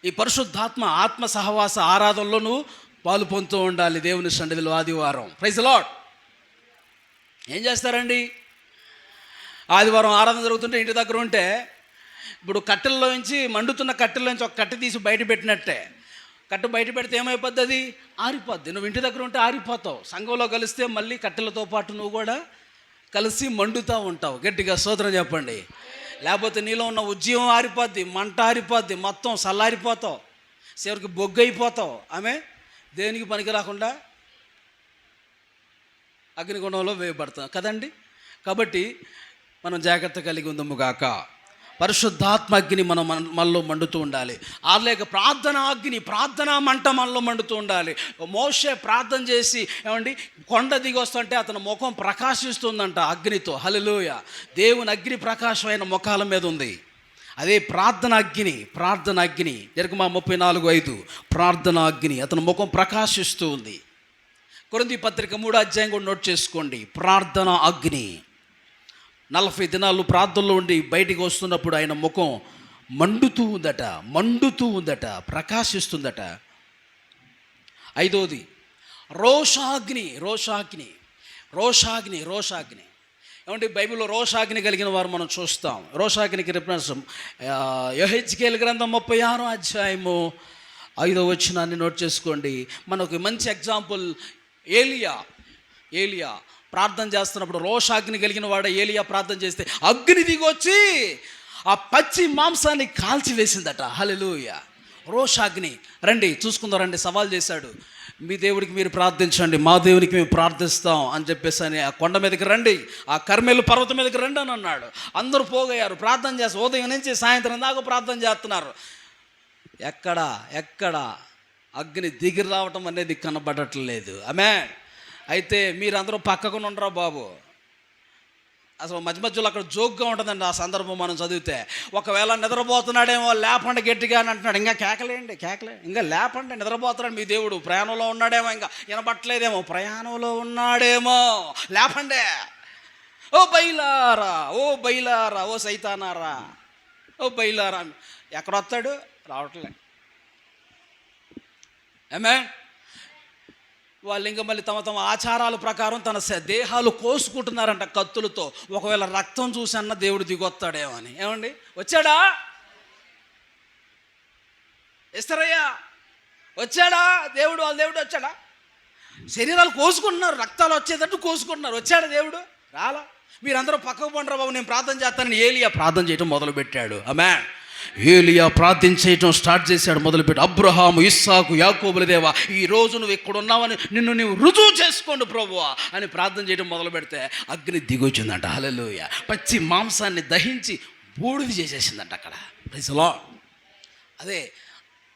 ఈ పరిశుద్ధాత్మ ఆత్మ సహవాస ఆరాధనలో నువ్వు పాలు పొందుతూ ఉండాలి. దేవుని సన్నిధిలో ఆదివారం. Praise the Lord. ఏం చేస్తారండి? ఆదివారం ఆరాధన జరుగుతుంటే ఇంటి దగ్గర ఉంటే, ఇప్పుడు కట్టెల్లోంచి మండుతున్న కట్టెల్లోంచి ఒక కట్టె తీసి బయట పెట్టినట్టే. కట్టె బయట పెడితే ఏమైపోద్ది? అది ఆరిపోద్ది. నువ్వు ఇంటి దగ్గర ఉంటే ఆరిపోతావు. సంఘంలో కలిస్తే మళ్ళీ కట్టెలతో పాటు నువ్వు కూడా కలిసి మండుతూ ఉంటావు. గట్టిగా స్తోత్రం చెప్పండి. లేకపోతే నీలో ఉన్న ఉద్యమం ఆరిపోద్ది, మంట ఆరిపోద్ది, మొత్తం చల్లారిపోతావు, చివరికి బొగ్గు అయిపోతావు. ఆమె దేనికి పనికి రాకుండా అగ్నిగుండంలో వేయబడతాం కదండి. కాబట్టి మనం జాగ్రత్త కలిగి ఉందము గాక. పరిశుద్ధాత్మ అగ్ని మనలో మండుతూ ఉండాలి. లేక ప్రార్థనా మంట మనలో మండుతూ ఉండాలి. మోషే ప్రార్థన చేసి ఏమండి కొండ దిగి వస్తుంటే అతని ముఖం ప్రకాశిస్తుందంట అగ్నితో. హల్లెలూయా. దేవుని అగ్ని ప్రకాశమైన ముఖాల మీద ఉంది. అదే ప్రార్థన అగ్ని జరగమా 34:5 ప్రార్థన అగ్ని అతని ముఖం ప్రకాశిస్తూ ఉంది. కొరింథీ పత్రిక 3వ అధ్యాయం కూడా నోట్ చేసుకోండి. ప్రార్థన అగ్ని 40 దినాలు ప్రార్థనలో ఉండి బయటికి వస్తున్నప్పుడు ఆయన ముఖం మండుతూ ఉందట, ప్రకాశిస్తుందట. 5వది రోషాగ్ని. ఏమంటే బైబిల్లో రోషాగ్ని కలిగిన వారు మనం చూస్తాం. రోషాగ్నికి రిఫరెన్స్ యెహెజ్కేలు గ్రంథం 36వ అధ్యాయము 5వ వచనాన్ని నోట్ చేసుకోండి. మనకు మంచి ఎగ్జాంపుల్ ఏలియా ప్రార్థన చేస్తున్నప్పుడు రోషాగ్ని కలిగిన వాడు ఏలియా ప్రార్థన చేస్తే అగ్ని దిగొచ్చి ఆ పచ్చి మాంసాన్ని కాల్చివేసిందట. హల్లెలూయా. రోషాగ్ని. రండి చూసుకుందారండి. సవాల్ చేశాడు, మీ దేవుడికి మీరు ప్రార్థించండి, మా దేవునికి మేము ప్రార్థిస్తాం అని చెప్పేసి అని ఆ కొండ మీదకి రండి, ఆ కర్మేలు పర్వతం మీదకి రండి అని అన్నాడు. అందరూ పోగయ్యారు. ప్రార్థన చేస్తారు. ఉదయం నుంచి సాయంత్రం దాకా ప్రార్థన చేస్తున్నారు. ఎక్కడ అగ్ని దిగి రావటం అనేది కనబడట్లేదు. ఆమేన్. అయితే మీరందరూ పక్కకు ఉండరా బాబు. అసలు మధ్యలో అక్కడ జోక్గా ఉంటుందండి ఆ సందర్భం మనం చదివితే. ఒకవేళ నిద్రపోతున్నాడేమో లేపండి గట్టిగా అని అంటున్నాడు. ఇంకా కేకలేండి ఇంకా లేపండి, నిద్రపోతున్నాడు మీ దేవుడు. ప్రయాణంలో ఉన్నాడేమో, ఇంకా వినపట్లేదేమో, ప్రయాణంలో ఉన్నాడేమో, లేపండి. ఓ బయలారా, ఓ సైతానారా, ఓ బయలారా. ఎక్కడొస్తాడు? రావట్లే. ఆమేన్. వాళ్ళు ఇంకా మళ్ళీ తమ ఆచారాల ప్రకారం తన దేహాలు కోసుకుంటున్నారంట కత్తులతో. ఒకవేళ రక్తం చూసి అన్న దేవుడు దిగొస్తాడేమో అని. ఏమండి, వచ్చాడా ఎస్తరయ్యా? వచ్చాడా దేవుడు? వాళ్ళ దేవుడు వచ్చాడా? శరీరాలు కోసుకుంటున్నారు, రక్తాలు వచ్చేటట్టు కోసుకుంటున్నారు. వచ్చాడా దేవుడు? రాలా. మీరందరూ పక్కకు పండరా బాబు, నేను ప్రార్థన చేస్తానని ఏలియా ప్రార్థన చేయడం మొదలుపెట్టాడు. ఆమేన్. ఏలియా ప్రార్థన చేయటం స్టార్ట్ చేశాడు, మొదలుపెట్టి అబ్రహాము, ఇస్సాకు, యాకోబుల దేవా, ఈ రోజు నువ్వు ఇక్కడ ఉన్నావని నిన్ను నీవు రుజువు చేసుకోండి ప్రభువా అని ప్రార్థన చేయడం మొదలు పెడితే అగ్ని దిగొచ్చిందంట. హల్లెలూయా. పచ్చి మాంసాన్ని దహించి బూడిద చేసేసిందంట అక్కడ. Praise the Lord. అదే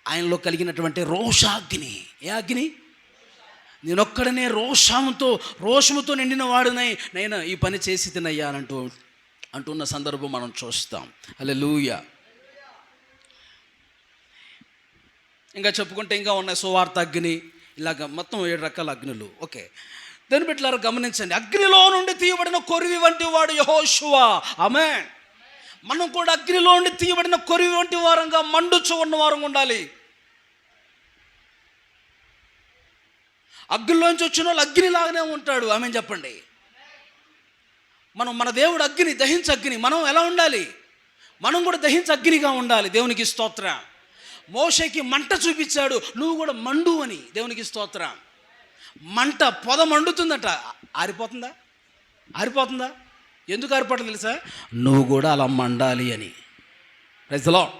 ఆయనలో కలిగినటువంటి రోషాగ్ని. ఏ అగ్ని? నేనొక్కడనే రోషముతో నిండిన వాడునై నేను ఈ పని చేసి తినయ్యా అని అంటున్న సందర్భం మనం చూస్తాం. హల్లెలూయా. ఇంకా చెప్పుకుంటే ఇంకా ఉన్నాయి. సువార్త అగ్ని, ఇలాగ మొత్తం 7 రకాల అగ్నులు. ఓకే, దాన్ని పెట్టారు. గమనించండి. అగ్నిలో నుండి తీయబడిన కొరివి వంటి వాడు యెహోషువ. ఆమేన్. మనం కూడా అగ్నిలో నుండి తీయబడిన కొరివి వంటి వారంగా మండుచు ఉన్న వారంగా ఉండాలి. అగ్నిలోంచి వచ్చిన వాళ్ళు అగ్నిలాగానే ఉంటాడు. ఆమేన్ చెప్పండి. మన దేవుడు అగ్ని, దహించ అగ్ని. మనం ఎలా ఉండాలి? మనం కూడా దహించ అగ్నిగా ఉండాలి. దేవునికి స్తోత్రం. మోషేకి మంట చూపించాడు, నువ్వు కూడా మండు అని. దేవునికి స్తోత్రం. మంట పొద మండుతుందట. ఆరిపోతుందా? ఎందుకు ఆరిపోవటం తెలుసా? నువ్వు కూడా అలా మండాలి అని. Praise the Lord.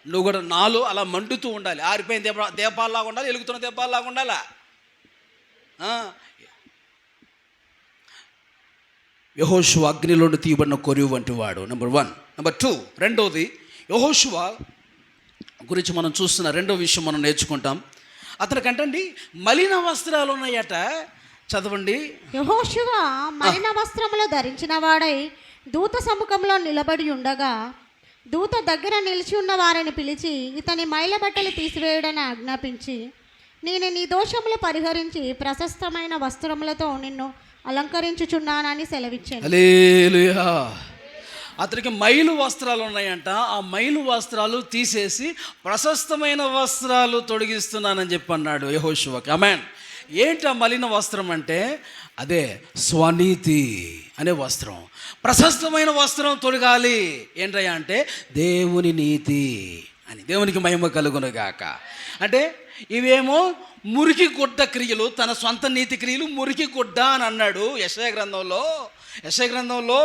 నువ్వు కూడా నాలో అలా మండుతూ ఉండాలి. ఆరిపోయిన దీపాల్లాగా ఉండాలి, వెలుగుతున్న దీపాల్లాగా ఉండాలా. యెహోషువ అగ్నిలోండి తీయబడిన కొరివి వంటి వాడు. నెంబర్ 1. నెంబర్ 2, రెండవది యెహోషువ గురించి మనం చూస్తున్న రెండో విషయం మనం నేర్చుకుంటాం. అతనికంటండి మలిన వస్త్రాలు ఉన్నాయట. చదవండి. యెహోషువ మలిన వస్త్రములు ధరించిన వాడై దూత సముఖంలో నిలబడి ఉండగా దూత దగ్గర నిలిచి ఉన్న వారిని పిలిచి ఇతని మైల బట్టలు తీసివేయడని ఆజ్ఞాపించి, నేను నీ దోషములు పరిహరించి ప్రశస్తమైన వస్త్రములతో నిన్ను అలంకరించుచున్నానని సెలవిచ్చాను. హల్లెలూయా. అతనికి మైలు వస్త్రాలు ఉన్నాయంట. ఆ మైలు వస్త్రాలు తీసేసి ప్రశస్తమైన వస్త్రాలు తొడిగిస్తున్నానని చెప్పి అన్నాడు యెహోషువకి. ఆమేన్. ఏంటి ఆ మలిన వస్త్రం అంటే? అదే స్వనీతి అనే వస్త్రం. ప్రశస్తమైన వస్త్రం తొడగాలి. ఏంటయ్యా అంటే దేవుని నీతి అని. దేవునికి మహిమ కలుగునుగాక. అంటే ఇవేమో మురికి గుడ్డ క్రియలు, తన సొంత నీతి క్రియలు మురికి గుడ్డ అని అన్నాడు యెషయా గ్రంథంలో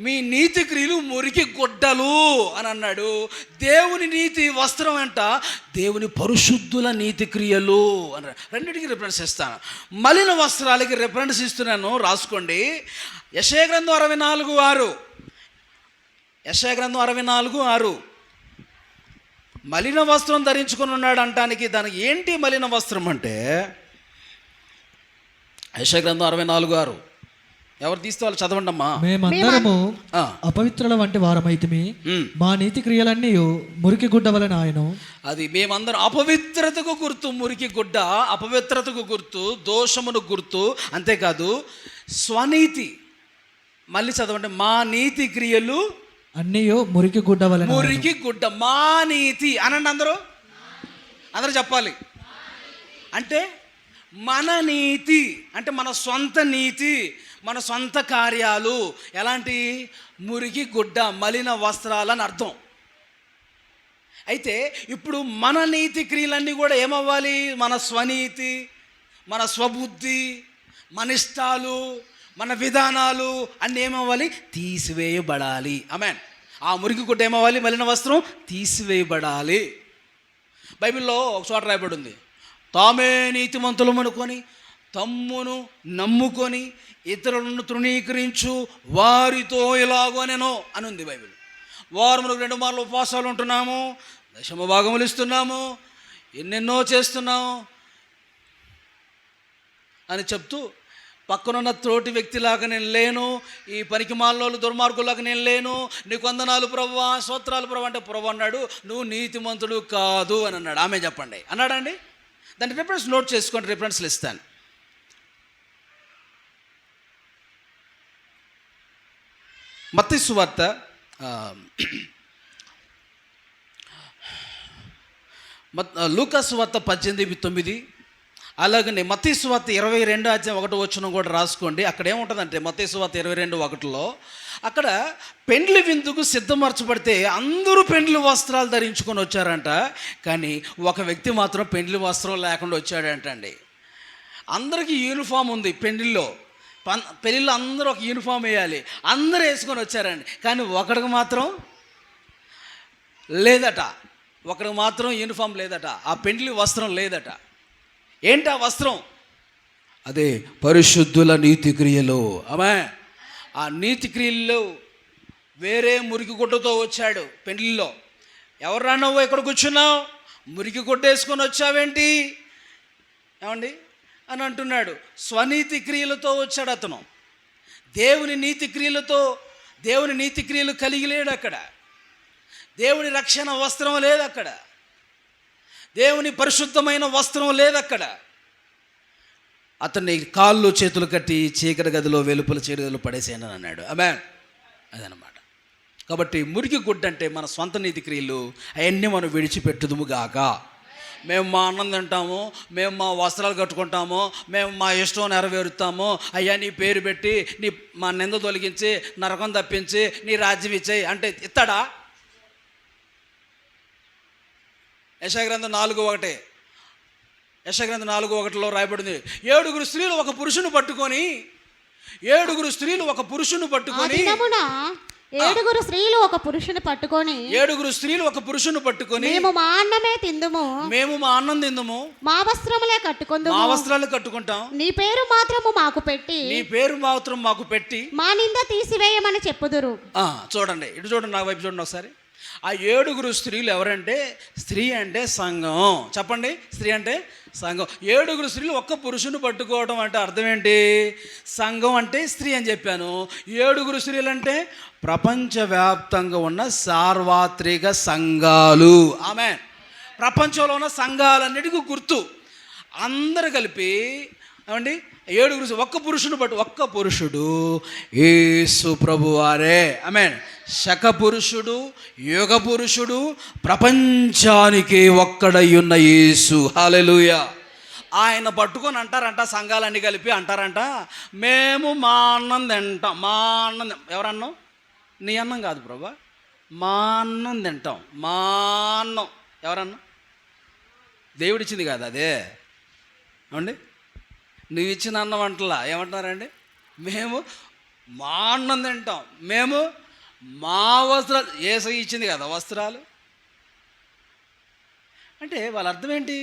మీ నీతి క్రియలు మురికి గుడ్డలు అని అన్నాడు. దేవుని నీతి వస్త్రం అంట దేవుని పరిశుద్ధుల నీతి క్రియలు అని. రెండింటికి రిఫరెన్స్ ఇస్తాను. మలిన వస్త్రాలకి రిఫరెన్స్ ఇస్తున్నాను, రాసుకోండి. యెషయా గ్రంథం 64:6 యెషయా గ్రంథం 64:6 మలిన వస్త్రం ధరించుకొని ఉన్నాడు అంటానికి దానికి ఏంటి మలిన వస్త్రం అంటే యెషయా గ్రంథం 64:6 ఎవరు తీస్తే వాళ్ళు చదవండి అమ్మా. మేమందరము ఆ. అపవిత్రుల వంటి వారమైతిమి, మా నీతి క్రియలన్నీ మురికి గుడ్డ వలన ఆయన. అది మేమందరం అపవిత్రతకు గుర్తు, మురికి గుడ్డ అపవిత్రతకు గుర్తు, దోషమును గుర్తు. అంతేకాదు స్వనీతి, మళ్ళీ చదవండి, మా నీతి క్రియలు అన్నీ మురికి గుడ్డ వలన. మురికి గుడ్డ, మా నీతి అనండి అందరూ, అందరూ చెప్పాలి. అంటే మన నీతి అంటే మన సొంత నీతి, మన సొంత కార్యాలు ఎలాంటి మురికి గుడ్డ, మలిన వస్త్రాలని అర్థం. అయితే ఇప్పుడు మన నీతి క్రియలన్నీ కూడా ఏమవ్వాలి? మన స్వనీతి, మన స్వబుద్ధి, మన ఇష్టాలు, మన విధానాలు అన్నీ ఏమవ్వాలి? తీసివేయబడాలి. ఆమేన్. ఆ మురికి గుడ్డ ఏమవ్వాలి? మలిన వస్త్రం తీసివేయబడాలి. బైబిల్లో ఒక చోట రాయబడి ఉంది, తామే నీతిమంతులం అనుకొని తమ్మును నమ్ముకొని ఇతరులను తృణీకరించు వారితో ఇలాగోనెనో అని ఉంది బైబిల్. వారములకు 2 మార్లు ఉపవాసాలు ఉంటున్నాము, దశమ భాగములు ఇస్తున్నాము, ఎన్నెన్నో చేస్తున్నాము అని చెప్తూ పక్కనున్న తోటి వ్యక్తిలాగా నేను లేను, ఈ పనికి మాలోళ్ళు దుర్మార్గులాగా నేను లేను, నీకు వందనాలు ప్రభువా, స్తోత్రాలు ప్రభు అంటే ప్రభు అన్నాడు నువ్వు నీతిమంతుడు కాదు అని అన్నాడు. ఆమె చెప్పండి అన్నాడండి. దాని రిఫరెన్స్ నోట్ చేసుకోండి, రిఫరెన్స్లు ఇస్తాను. మత్తయి సువార్త లూకా సువార్త 18:9, అలాగనే మత్తయి సువార్త 22:1 కూడా రాసుకోండి. అక్కడ ఏముంటుందంటే మత్తయి సువార్త 22:1 అక్కడ పెండ్లి విందుకు సిద్ధమర్చబడితే అందరూ పెండ్లి వస్త్రాలు ధరించుకొని వచ్చారంట, కానీ ఒక వ్యక్తి మాత్రం పెండ్లి వస్త్రం లేకుండా వచ్చాడంటండి. అందరికీ యూనిఫామ్ ఉంది పెండ్లిలో, పెళ్ళిళ్ళు అందరూ ఒక యూనిఫామ్ వేయాలి, అందరూ వేసుకొని వచ్చారండి, కానీ ఒకడికి మాత్రం లేదట, ఒకడికి మాత్రం యూనిఫామ్ లేదట, ఆ పెండ్లి వస్త్రం లేదట. ఏంటి ఆ వస్త్రం? అదే పరిశుద్ధుల నీతి క్రియలు. ఆమె ఆ నీతి క్రియల్లో వేరే మురికి గుడ్డతో వచ్చాడు పెండ్లిలో. ఎవరు రానవ్వు ఇక్కడ కూర్చున్నావు, మురికి గుడ్డ వేసుకొని వచ్చావేంటి ఏమండి అని అంటున్నాడు. స్వనీతి క్రియలతో వచ్చాడు అతను. దేవుని నీతి క్రియలతో, దేవుని నీతి క్రియలు కలిగి లేడు అక్కడ. దేవుని రక్షణ వస్త్రం లేదు అక్కడ. దేవుని పరిశుద్ధమైన వస్త్రం లేదు అక్కడ. అతన్ని కాళ్ళు చేతులు కట్టి చీకటి గదిలో వెలుపల చీకటి గదిలో పడేసేయనని అన్నాడు. ఆమేన్. అదనమాట. కాబట్టి మురికి గుడ్డ అంటే మన స్వంత నీతి క్రియలు, అవన్నీ మనం విడిచిపెట్టుదుము గాక. మేము మా అన్నం తింటాము, మేము మా వస్త్రాలు కట్టుకుంటాము, మేము మా ఇష్టం నెరవేరుతాము, అయ్యా నీ పేరు పెట్టి నీ మా నింద తొలగించి నరకం తప్పించి నీ రాజ్యం ఇచ్చేయి అంటే ఇస్తాడా? యెషయా గ్రంథం 4:1 యెషయా గ్రంథం 4:1 రాయబడింది, 7 స్త్రీలు ఒక పురుషుని పట్టుకొని, 7 స్త్రీలు ఒక పురుషుని పట్టుకొని, 7 స్త్రీలు ఒక పురుషుని పట్టుకొని, 7 స్త్రీలు ఒక పురుషుని పట్టుకొని, మేము మా అన్నమే తిందుము, మేము మా అన్నం తిందుము, మా వస్త్రములే కట్టుకుందుము, మా వస్త్రాలు కట్టుకుంటాం, నీ పేరు మాత్రము మాకు పెట్టి, నీ పేరు మాత్రం మాకు పెట్టి మా నింద తీసివేయమని చెప్పుదురు. చూడండి, ఇటు చూడండి, నా వైపు చూడండి ఒకసారి. ఆ 7 స్త్రీలు ఎవరంటే, స్త్రీ అంటే సంఘం. చెప్పండి, స్త్రీ అంటే సంఘం. 7 స్త్రీలు ఒక్క పురుషుని పట్టుకోవడం అంటే అర్థం ఏంటి? సంఘం అంటే స్త్రీ అని చెప్పాను. 7 స్త్రీలు అంటే ప్రపంచవ్యాప్తంగా ఉన్న సార్వత్రిక సంఘాలు. ఆమె ప్రపంచంలో ఉన్న సంఘాలన్నిటికీ గుర్తు. అందరు కలిపి ఏమండి 7 ఒక్క పురుషుని బట్టి, ఒక్క పురుషుడు యేసు ప్రభువారే. ఆమేన్. శక పురుషుడు, యుగ పురుషుడు, ప్రపంచానికి ఒక్కడయ్యున్న యేసు. హల్లెలూయా. ఆయన పట్టుకొని అంటారంట, సంఘాలన్నీ కలిపి అంటారంట, మేము మా అన్నం తింటాం. మా అన్నం ఎవరన్నం? నీ అన్నం కాదు ప్రభా, మా అన్నం తింటాం. మా అన్నం ఎవరన్నం? దేవుడిచ్చింది కాదు అదే. ఏమండి, నువ్వు ఇచ్చిన అన్నం అంటలా ఏమంటున్నారండి? మేము మా అన్నం తింటాం, మేము మా వస్త్రాలు, యేసయ్య ఇచ్చింది కదా వస్త్రాలు అంటే వాళ్ళ అర్థం ఏంటి?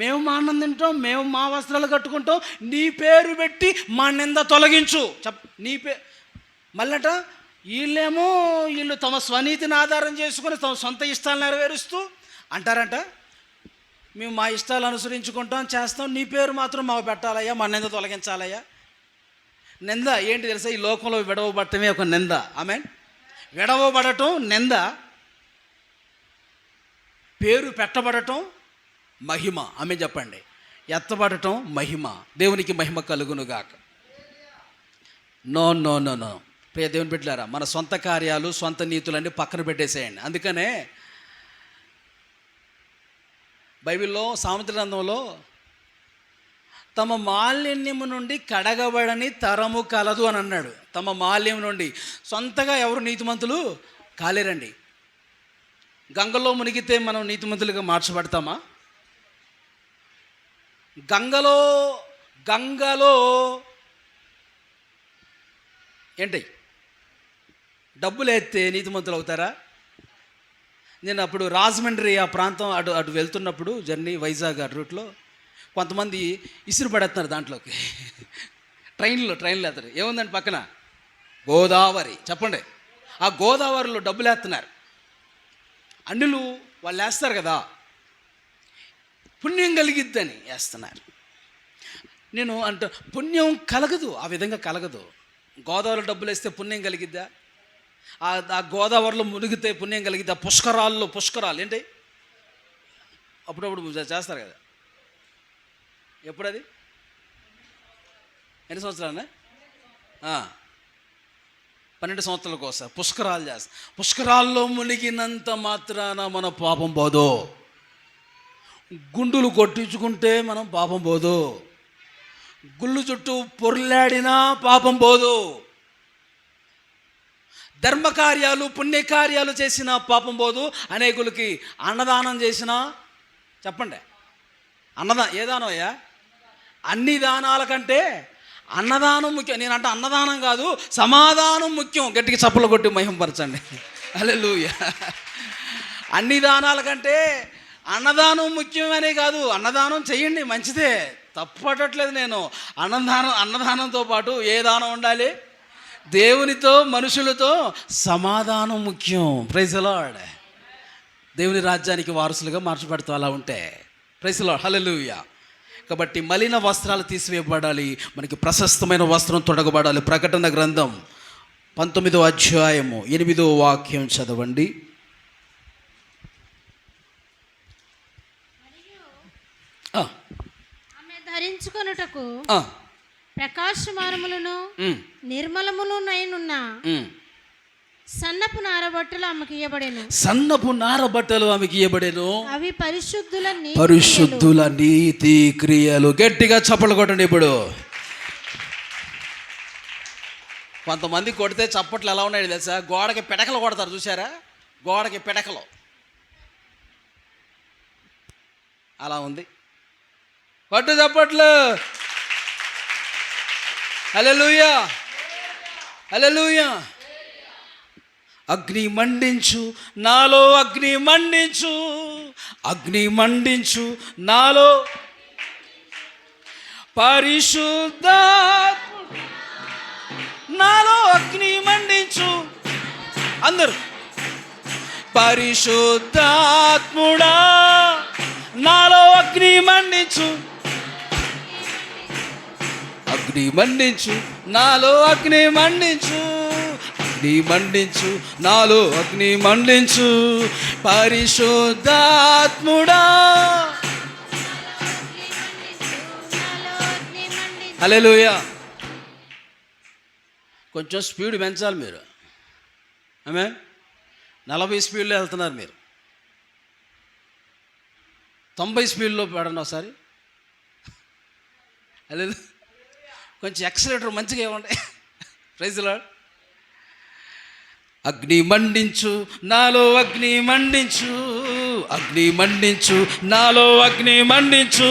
మేము మా అన్నం తింటాం, మేము మా వస్త్రాలు కట్టుకుంటాం, నీ పేరు పెట్టి మా నింద తొలగించు. నీ మళ్ళట వీళ్ళు తమ స్వనీతిని ఆధారం చేసుకుని తమ సొంత ఇష్టాలు నెరవేరుస్తూ అంటారంట, మేము మా ఇష్టాలు అనుసరించుకుంటాం చేస్తాం, నీ పేరు మాత్రం మాకు పెట్టాలయ్యా, మా నింద తొలగించాలయ్యా. నింద ఏంటి తెలుసా? ఈ లోకంలో విడవబడటమే ఒక నింద. ఆమెన్. విడవబడటం నింద, పేరు పెట్టబడటం మహిమ. ఆమె చెప్పండి. ఎత్తబడటం మహిమ. దేవునికి మహిమ కలుగునుగాక. నో నో నో నో ప్రియ దేవుని బిడ్డలారా, మన సొంత కార్యాలు సొంత నీతులన్నీ పక్కన పెట్టేసేయండి. అందుకనే బైబిల్లో సామెతల గ్రంథంలో తమ మాలిన్యము నుండి కడగబడని తరము కలదు అని అన్నాడు. తమ మాలిన్యం నుండి సొంతగా ఎవరు నీతిమంతులు కాలేరండి. గంగలో మునిగితే మనం నీతిమంతులుగా మార్చబడతామా? గంగలో ఏంటి డబ్బులు ఎత్తే నీతిమంతులు అవుతారా? నేను అప్పుడు రాజమండ్రి ఆ ప్రాంతం అటు వెళ్తున్నప్పుడు జర్నీ వైజాగ్ రూట్లో కొంతమంది ఇసురు పడేస్తున్నారు దాంట్లోకి. ట్రైన్లో వేస్తారు. ఏముందండి పక్కన? గోదావరి. చెప్పండి. ఆ గోదావరిలో డబ్బులు వేస్తున్నారు. అన్నులు వాళ్ళు వేస్తారు కదా, పుణ్యం కలిగిద్దని వేస్తున్నారు. నేను పుణ్యం కలగదు, ఆ విధంగా కలగదు. గోదావరిలో డబ్బులు వేస్తే పుణ్యం కలిగిద్దా? ఆ గోదావరిలో మునిగితే పుణ్యం కలిగిద్దా? పుష్కరాలు ఏంటి అప్పుడప్పుడు చేస్తారు కదా. ఎప్పుడది? ఎన్ని సంవత్సరాలనే? 12 సంవత్సరాలకు వస్తారు పుష్కరాలు చేస్తారు. పుష్కరాల్లో మునిగినంత మాత్రాన మన పాపం పోదు. గుండులు కొట్టించుకుంటే మనం పాపం పోదు. గుళ్ళు చుట్టూ పొర్లాడినా పాపం పోదు. ధర్మకార్యాలు పుణ్యకార్యాలు చేసిన పాపం పోదు. అనేకులకి అన్నదానం చేసినా, చెప్పండి, ఏ దానం అయ్యా? అన్ని దానాల కంటే అన్నదానం ముఖ్యం. నేనంటే అన్నదానం కాదు, సమాధానం ముఖ్యం. గట్టిగా చప్పలు కొట్టి మహిమపరచండి. హల్లెలూయా. అన్ని దానాల కంటే అన్నదానం ముఖ్యమనే కాదు, అన్నదానం చెయ్యండి, మంచిదే, తప్పటట్లేదు నేను. అన్నదానంతో పాటు ఏ దానం ఉండాలి? దేవునితో మనుషులతో సమాధానం ముఖ్యం. Praise the lord. దేవుని రాజ్యానికి వారసులుగా మార్చబడతాం అలా ఉంటే. Praise the lord. హల్లెలూయా. కాబట్టి మలిన వస్త్రాలు తీసివేయబడాలి, మనకి ప్రశస్తమైన వస్త్రం తొడగబడాలి. ప్రకటన గ్రంథం 19వ అధ్యాయము 8వ వాక్యం చదవండి. ఆమె ధరించుకొనుటకు ప్రకాశమానములను నిర్మలములునైనున్న సన్నపు నారబట్టలు ఆమెకి ఇయ్యబడెను. సన్నపు నారబట్టలు ఆమెకి ఇయ్యబడెను. అవి పరిశుద్ధుల నీతి క్రియలు. గట్టిగా చప్పలు కొట్టండి. ఇప్పుడు కొంతమంది కొడితే చప్పట్లు ఎలా ఉన్నాయి తెలుసా? గోడకి పిడకలు కొడతారు, చూసారా? గోడకి పిడకలు అలా ఉంది. కొట్టు చప్పట్లు. హల్లెలూయా, హల్లెలూయా. అగ్ని మండించు నాలో, అగ్ని మండించు, అగ్ని మండించు నాలో, పరిశుద్ధాత్మ నాలో అగ్ని మండించు. అందరూ పరిశుద్ధాత్ముడా నాలో అగ్ని మండించు, అగ్ని మండించు నాలో, అగ్ని మండించు, అగ్ని మండించు నాలో, అగ్ని మండించు, పరిశుద్ధాత్ముడా. హల్లెలూయా. కొంచెం స్పీడ్ పెంచాలి మీరు. ఆమె 40 స్పీడ్లో వెళ్తున్నారు మీరు. 90 స్పీడ్లో పడండి ఒకసారి. హల్లెలూయా. కొంచెం ఎక్సలేటర్ మంచిగా ఇవ్వండి. Praise the Lord. అగ్ని మండించు నాలో, అగ్ని మండించు, అగ్ని మండించు నాలో, అగ్ని మండించు,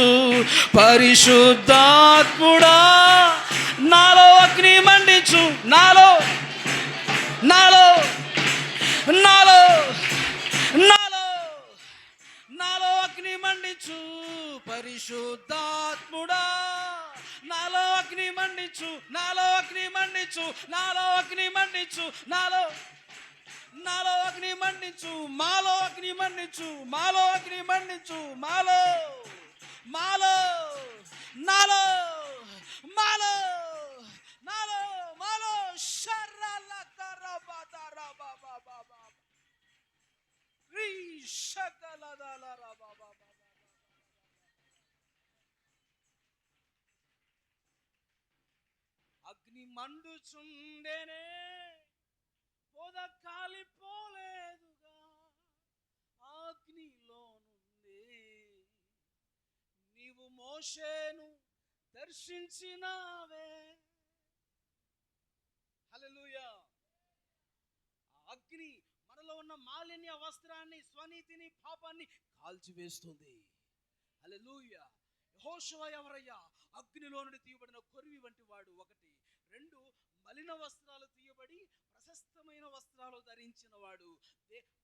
పరిశుద్ధాత్ముడా నాలో అగ్ని మండించు, నాలో నాలో నాలో నాలో నాలో అగ్ని మండించు, పరిశుద్ధాత్ముడా నాలో అగ్ని మండించు, నాలో అగ్ని మండించు, నాలో అగ్ని మండించు, నాలో అగ్ని మండించు, మాలో అగ్ని మండించు, మాలో అగ్ని మండించు, మాలో మాలో నాలో మాలో నాలో మాలో షర్రల కరబదర బాబా రీ షకలదల బాబా. అగ్ని మండుచుండెనే, పొద కాలిపోలేదుగా, అగ్నిలో నుండి నీవు మోషేను దర్శించినావే. హల్లెలూయా. ఆ అగ్ని మనలో ఉన్న మాలిన్య వస్త్రాన్ని, స్వనీతిని, పాపాన్ని కాల్చివేస్తుంది. హల్లెలూయా. యెహోషువ ఎవరయ్యా? అగ్నిలో నుండి తీయబడిన కొరివి వంటి వాడు. ఒకటి. రెండు, మలిన వస్త్రాలు తీయబడి ప్రశస్తమైన వస్త్రాలు ధరించిన వాడు.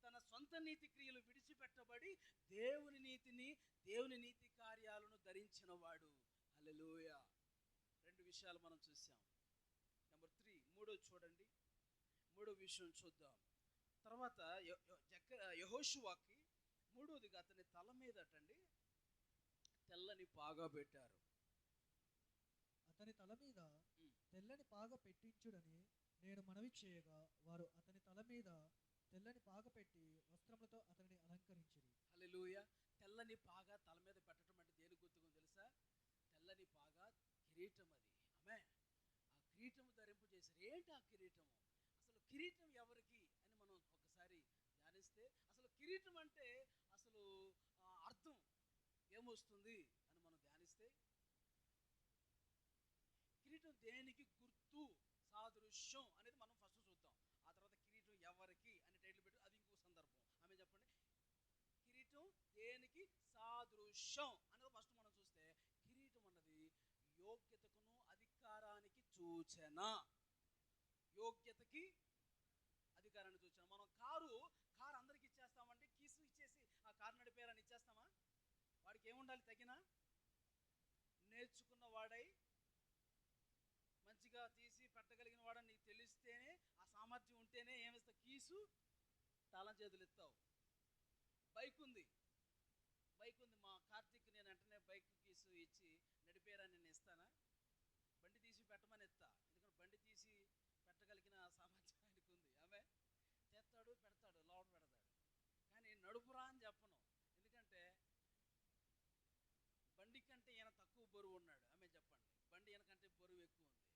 తన సొంత నీతి క్రియలు విడిచిపెట్టబడి దేవుని నీతిని, దేవుని నీతి కార్యాలను ధరించిన వాడు. హల్లెలూయా. రెండు విషయాలు మనం చూసాం. నెంబర్ 3, మూడో చూడండి, మూడో విషయం చూద్దాం. తర్వాత యెహోషువకి మూడోదిగా అతని తల మీదటండి తెల్లని పాగా పెట్టారు. అతని తల మీద తెల్లని పాగ పెట్టించుడని నేను మనవి చేయగా, వారు అతని తల మీద తెల్లని పాగ పెట్టి వస్త్రములతో అతనిని అలంకరించిరి. హల్లెలూయా. తెల్లని పాగా తల మీద పెట్టడం అంటే దేని గుర్తుగా తెలుసా? తెల్లని పాగా కిరీటం. అది ఆమె ఆ కిరీటం ధరింపు చేశారు. ఏంటి ఆ కిరీటము? అసలు కిరీటం ఎవరికి అని మనం ఒకసారి ధ్యానిస్తే, అసలు కిరీటం అంటే అసలు అర్థం ఏమొస్తుంది అని మనం ధ్యానిస్తే, కిరీటం దేనికి గుర్తు, సాదృశ్యం అనేది మనం ఫస్ట్ చూద్దాం. ఆ తర్వాత కిరీటం ఎవరికి అని టైటిల్ పెట్టి అది ఇంకో సందర్భం. ఆమె చెప్పండి, కిరీటం దేనికి సాదృశ్యం అనేది ఫస్ట్ మనం చూస్తే, కిరీటం అన్నది యోగ్యతకును అధికారానికి సూచన. యోగ్యతకి అధికారాన్ని సూచన. మనం కారు అందరికి ఇచ్చేస్తామంటే, కీసు ఇచ్చేసి ఆ కారు నడిపేయాలని ఇచ్చేస్తామా? వాడికి ఏముండాలి? తగిన నేర్చుకున్న వాడై మంచిగా తీసి పెట్టగలిగిన వాడని నీకు తెలిస్తేనే, ఆ సామర్థ్యం ఉంటేనే ఏమిస్తావు? కీసు తాళం చేతులు ఇస్తావు. బైక్ ఉంది మా కార్తీక్, నేను వెంటనే బైక్ కీసు ఇచ్చి నడిపేయరాని నేను ఇస్తానా? బండి తీసి పెట్టమని ఇస్తా. ఎందుకంటే బండి తీసి పెట్టగలిగిన సామర్థ్యం ఆయనకు ఉంది. ఆమె తెస్తాడు, పెడతాడు, లోపల పెడతాడు. కానీ నడుపురా అని చెప్పను. ఎందుకంటే బండి కంటే ఈయన తక్కువ బరువు ఉన్నాడు. ఆమె చెప్పండి, బండి ఈయనకంటే బరువు ఎక్కువ ఉంది,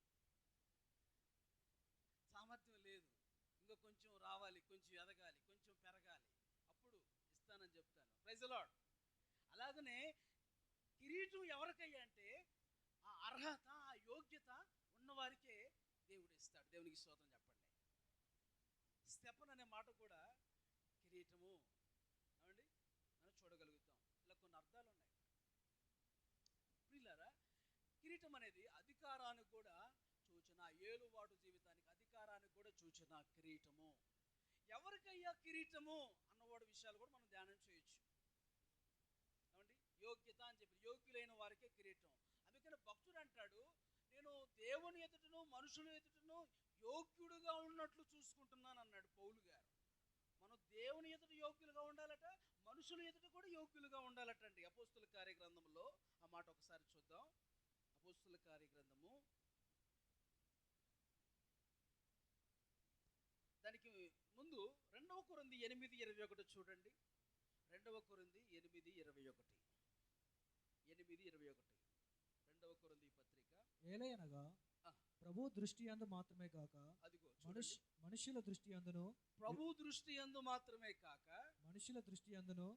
సామర్థ్యం లేదు, ఇంకా కొంచెం రావాలి, కొంచెం ఎదగాలి, కొంచెం పెరగాలి, అప్పుడు ఇస్తానని చెప్తాను. Praise the Lord. అలాగనే కిరీటం ఎవరికయ్యా అంటే, ఆ అర్హత, ఆ యోగ్యత ఉన్నవారికే దేవుడు ఇస్తాడు. దేవునికి స్తోత్రం చెప్పండి. స్తెఫను అనే మాట కూడా కిరీటము ఏమండి మనం చూడగలుగుతాం. ఇలా కొన్ని అర్థాలు ఉన్నాయి. ప్రియులారా, కిరీటం అనేది అధికారానికి కూడా సూచన. ఏలువాడు జీవితానికి అధికారానికి కూడా సూచన కిరీటము. ఎవరికయ్యా కిరీటము అన్నవాడు విషయాలు కూడా మనం ధ్యానం చేయొచ్చు. ఏమండి, యోగ్యత అని చెప్పి యోగ్యులైన వారికే కిరీటం. అందుకని భక్తుడు అంటాడు, నేను దేవుని ఎదుటను మనుషుల ఎదుటను యోగ్యుడుగా ఉన్నట్లు చూసుకుంటున్నాను అన్నాడు పౌలు గారు. మనం దేవుని ఎదుట యోగ్యులుగా ఉండాలట, మనుషుల ఎదుట కూడా యోగ్యులుగా ఉండాలటండి. అపోస్తుల కార్యగ్రంథంలో ఆ మాట ఒకసారి చూద్దాం. అపోస్తుల కార్యగ్రంథము దానికి ముందు 2 కొరింథీ 8:21 చూడండి. 2 కొరింథీ 8:21 2 కొరింథీ పత్రిక. ఏలయనగా ప్రభు దృష్టి యందు మాత్రమే కాక, అదిగో మనుషుల దృష్టి యందును, ప్రభు దృష్టి యందు మాత్రమే కాక మనుషుల దృష్టి యందును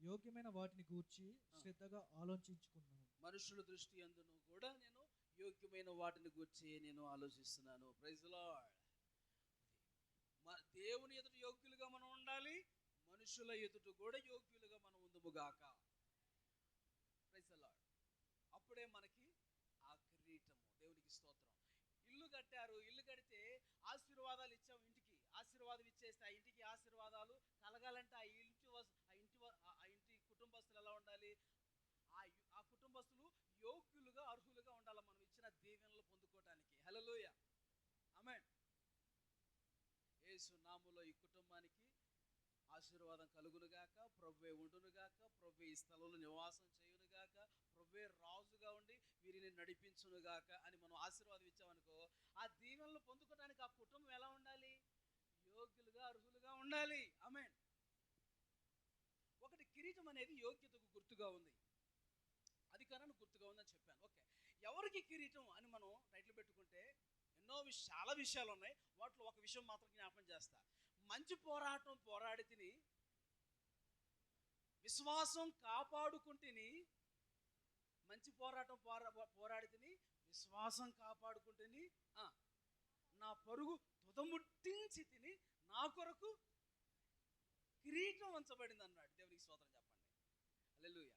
యోగ్యమైన వాటిని గూర్చి శ్రద్ధగా ఆలోచించుకున్నాను. మనుషుల దృష్టి యందును కూడా నేను యోగ్యమైన వాటిని గూర్చి నేను ఆలోచిస్తున్నాను. Praise the lord. దేవుని ఎదుట యోగ్యులుగా మనం ఉండాలి, మనుషుల ఎదుట కూడా యోగ్యులుగా మనం ఉందుముగాక. Praise the lord. అప్పుడే మనకి ఆ కిరీటము. దేవునికి స్తోత్రం. ఇల్లు కట్టారు, ఇల్లు కడితే ఆశీర్వాదాలు ఇచ్చాము. ఇంటికి ఆశీర్వాదం ఇచ్చేస్తే ఆ ఇంటికి ఆశీర్వాదాలు కలగాలంటే ఆ ఇంటి కుటుంబస్తులు ఎలా ఉండాలి? ఆ కుటుంబస్తులు యోగ్యులుగా, అర్హులుగా ఉండాలి. మనం ఇచ్చిన యేసు నామములో ఈ కుటుంబానికి ఆశీర్వాదం కలుగునుగాక, ప్రభువే ఉండునుగాక, ప్రభువే ఈ స్థలంలో నివాసం చేయునుగాక, ప్రభువే రాజుగా ఉండి వీరిని నడిపించునుగాక అని మనం ఆశీర్వాదం ఇచ్చామనుకో, ఆ దీవెనలు పొందుకోవడానికి ఆ కుటుంబం ఎలా ఉండాలి? యోగ్యులుగా, అర్హులుగా ఉండాలి. ఆమేన్. ఒకటి, కిరీటం అనేది యోగ్యతకు గుర్తుగా ఉంది, అధికారానికి గుర్తుగా ఉందని చెప్పాను. ఓకే, ఎవరికి కిరీటం అని మనం టైటిల్ పెట్టుకుంటే చాలా విషయాలు ఉన్నాయి. వాటిలో ఒక విషయం మాత్రం జ్ఞాపకం చేస్తా. మంచి పోరాటం పోరాడి తిని, విశ్వాసం కాపాడుకుంటుని, మంచి పోరాటం పోరాడి తిని విశ్వాసం కాపాడుకుంటుని, నా పరుగు తుదముట్టించి తిని నా కొరకు కిరీటం ఉంచబడింది అన్నాడు. దేవునికి స్తోత్రం చెప్పండి. హల్లెలూయా.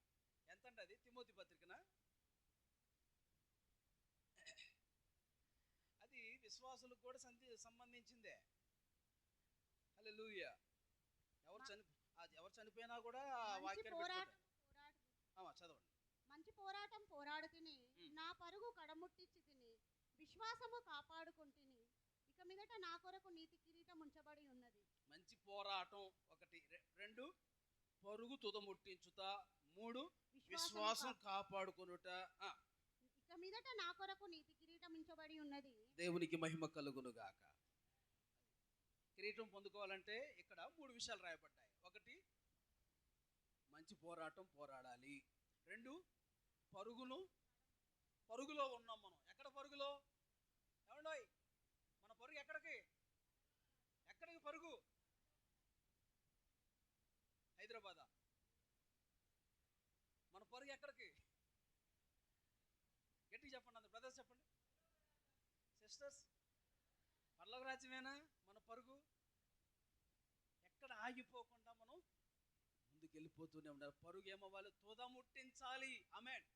ఎంతండి అది? తిమోతి పత్రికన అది విశ్వాసులకు కూడా సంబంధించిందే. హల్లెలూయా. ఎవరు చనిపోయినా కూడా వాక్యాన్ని చదవండి. మంచి పోరాటం పోరాడు తిని, నా పరుగు కడముట్టించి తిని, విశ్వాసము కాపాడుకుంటుని, ఇక మీదట నా కొరకు నీతి కిరీటం ఉంచబడి ఉన్నది. మంచి పోరాటం ఒకటి, 2 పరుగు తుదముట్టించుట, 3 విశ్వాసం కాపాడుకొనుట, ఇక మీదట నా కొరకు నీతి కిరీటం ఉంచబడి ఉన్నది. దేవునికి మహిమ కలుగును గాక. కిరీటం పొందుకోవాలంటే ఇక్కడ 3 విషయాలు రాయబడ్డాయి. ఒకటి, మంచి పోరాటం పోరాడాలి. 2, పరుగులో ఉన్నాం మనం. ఎక్కడ పరుగులో? ఏమండోయ్, మన పరుగు ఎక్కడికి పరుగు? హైదరాబాదా? మన పరుగు ఎక్కడికి? గట్టిగా చెప్పండి అందరు. బ్రదర్స్ చెప్పండి, సిస్టర్స్, పరలోక రాజ్యమేనా మన పరుగు? ఎక్కడ ఆగిపోకుండా మనం ముందుకు వెళ్ళిపోతూనే ఉండాలి. పరుగు ఏమవ్వాలి? తుదముట్టించాలి. ఆమేన్.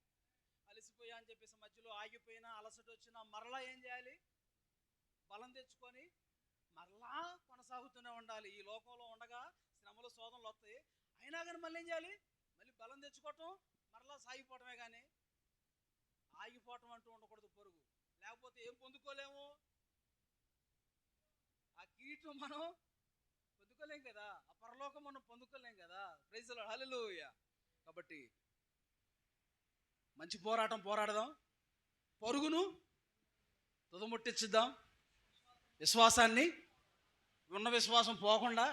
అలసిపోయా అని చెప్పేసి మధ్యలో ఆగిపోయినా, అలసట వచ్చినా మరలా ఏం చేయాలి? బలం తెచ్చుకొని మరలా కొనసాగుతూనే ఉండాలి. ఈ లోకంలో ఉండగా శ్రమలు శోధనలు వస్తాయి, అయినా కానీ మళ్ళీ ఏం చేయాలి? మళ్ళీ బలం తెచ్చుకోవటం, మరలా సాగిపోవటమే. కానీ ఆగిపోవటం అంటూ ఉండకూడదు పరుగు. లేకపోతే ఏం పొందుకోలేము? ఆ కిరీటం మనం పొందుకోలేం కదా, ఆ పరలోకం మనం పొందుకోలేం కదా. Praise the lord. హల్లెలూయా. కాబట్టి మంచి పోరాటం పోరాడదాం, పరుగును తుదముట్టించుద్దాం. విశ్వాసాన్ని, ఉన్న విశ్వాసం పోకుండా,